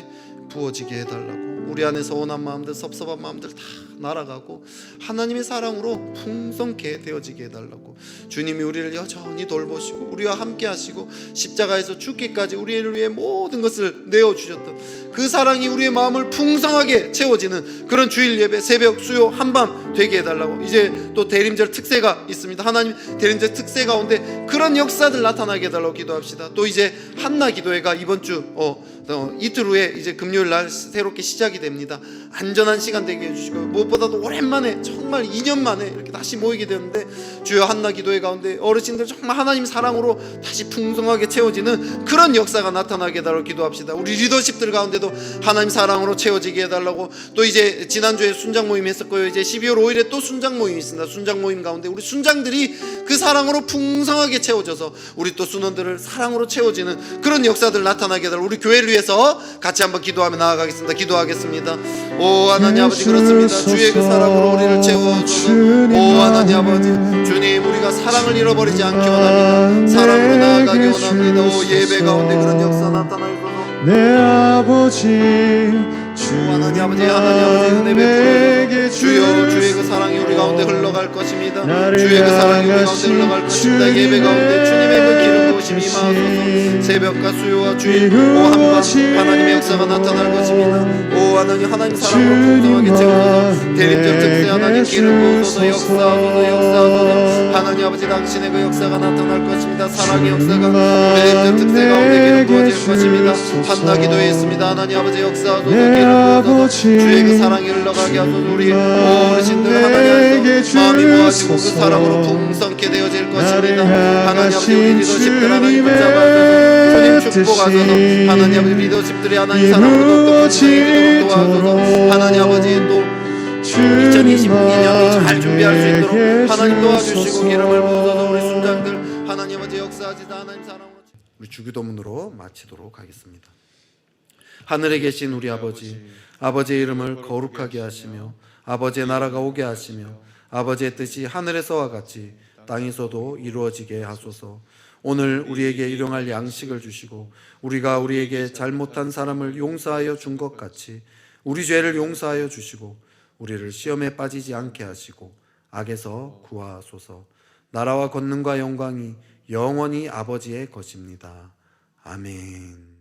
부어지게 해달라고, 우리 안에 서운한 마음들, 섭섭한 마음들 다 날아가고 하나님의 사랑으로 풍성케 되어지게 해달라고, 주님이 우리를 여전히 돌보시고 우리와 함께 하시고 십자가에서 죽기까지 우리를 위해 모든 것을 내어주셨던 그 사랑이 우리의 마음을 풍성하게 채워지는 그런 주일 예배, 새벽, 수요, 한밤 되게 해달라고. 이제 또 대림절 특세가 있습니다. 하나님 대림절 특세 가운데 그런 역사들 나타나게 해달라고 기도합시다. 또 이제 한나 기도회가 이번 주 이틀 후에 이제 금요일 날 새롭게 시작이 됩니다. 안전한 시간 되게 해주시고, 무엇보다도 오랜만에, 정말 2년 만에 이렇게 다시 모이게 되는데, 주여 한나 기도회 가운데 어르신들 정말 하나님 사랑으로 다시 풍성하게 채워지는 그런 역사가 나타나게 해달라고 기도합시다. 우리 리더십들 가운데도 하나님 사랑으로 채워지게 해달라고. 또 이제 지난주에 순장 모임 했었고요. 이제 12월 5일에 또 순장 모임이 있습니다. 순장 모임 가운데 우리 순장들이 그 사랑으로 풍성하게 채워져서 우리 또 순원들을 사랑으로 채워지는 그런 역사들 나타나게 해달라고, 우리 교회를 위해서 같이 한번 기도하며 나아가겠습니다. 기도하겠습니다. 오 하나님 아버지, 그렇습니다. 주의 그 사랑으로 우리를 채워주소서. 오 하나님 아버지, 주님, 우리가 사랑을 잃어버리지 않기 원합니다. 사랑으로 나아가기 원합니다. 오 예배 가운데 그런 역사 나타나소서. 내 아버지, 오 하나님 아버지, 하나님 아버지 은혜 베풀어 주여, 주의 그 사랑이 우리 가운데 흘러갈 것입니다. 주의 그 사랑이 우리 가운데 흘러갈 것입니다. 예배 가운데 주님의 그 기름 부으심 주심이 임하소서. 새벽과 수요와 주일 오 한밤 하나님의 역사가 나타날 것입니다. 오 하나님 사랑으로 풍성하게 채우소서. 대립절 특세 하나님 기름 부으소서. 역사하소서. 하나님 아버지 당신의 그 역사가 나타날 것입니다. 사랑의 역사가 우리 대립절 특세 가운데 기름 부어질 것입니다. 한나 기도했습니다. 하나님 아버지 역사하소서. 기름 부어소서. 주의 그 사랑이 흘러가게 하소서. 우리 어르신들 하나님 안에서 마음이 모아지고 그 사랑으로 풍성케 되어질 것입니다. 하나님 아버지 우리 리더십들 하나님 붙잡아소서. 주님 축복하소서. 하나님 아버지 리더십들이 하나님 사랑으로 더욱더 풍성해지도록 도와소서. 하나님 아버지 또 2022년이 잘 준비할 수 있도록 하나님 도와주시고 기름을 부어서 우리 순장들 하나님 아버지 역사하시다 하나님 사랑으로 우리 주기도문으로 마치도록 하겠습니다. 하늘에 계신 우리 아버지, 아버지의 이름을 거룩하게 하시며 아버지의 나라가 오게 하시며 아버지의 뜻이 하늘에서와 같이 땅에서도 이루어지게 하소서. 오늘 우리에게 일용할 양식을 주시고 우리가 우리에게 잘못한 사람을 용서하여 준 것 같이 우리 죄를 용서하여 주시고 우리를 시험에 빠지지 않게 하시고 악에서 구하소서. 나라와 권능과 영광이 영원히 아버지의 것입니다. 아멘.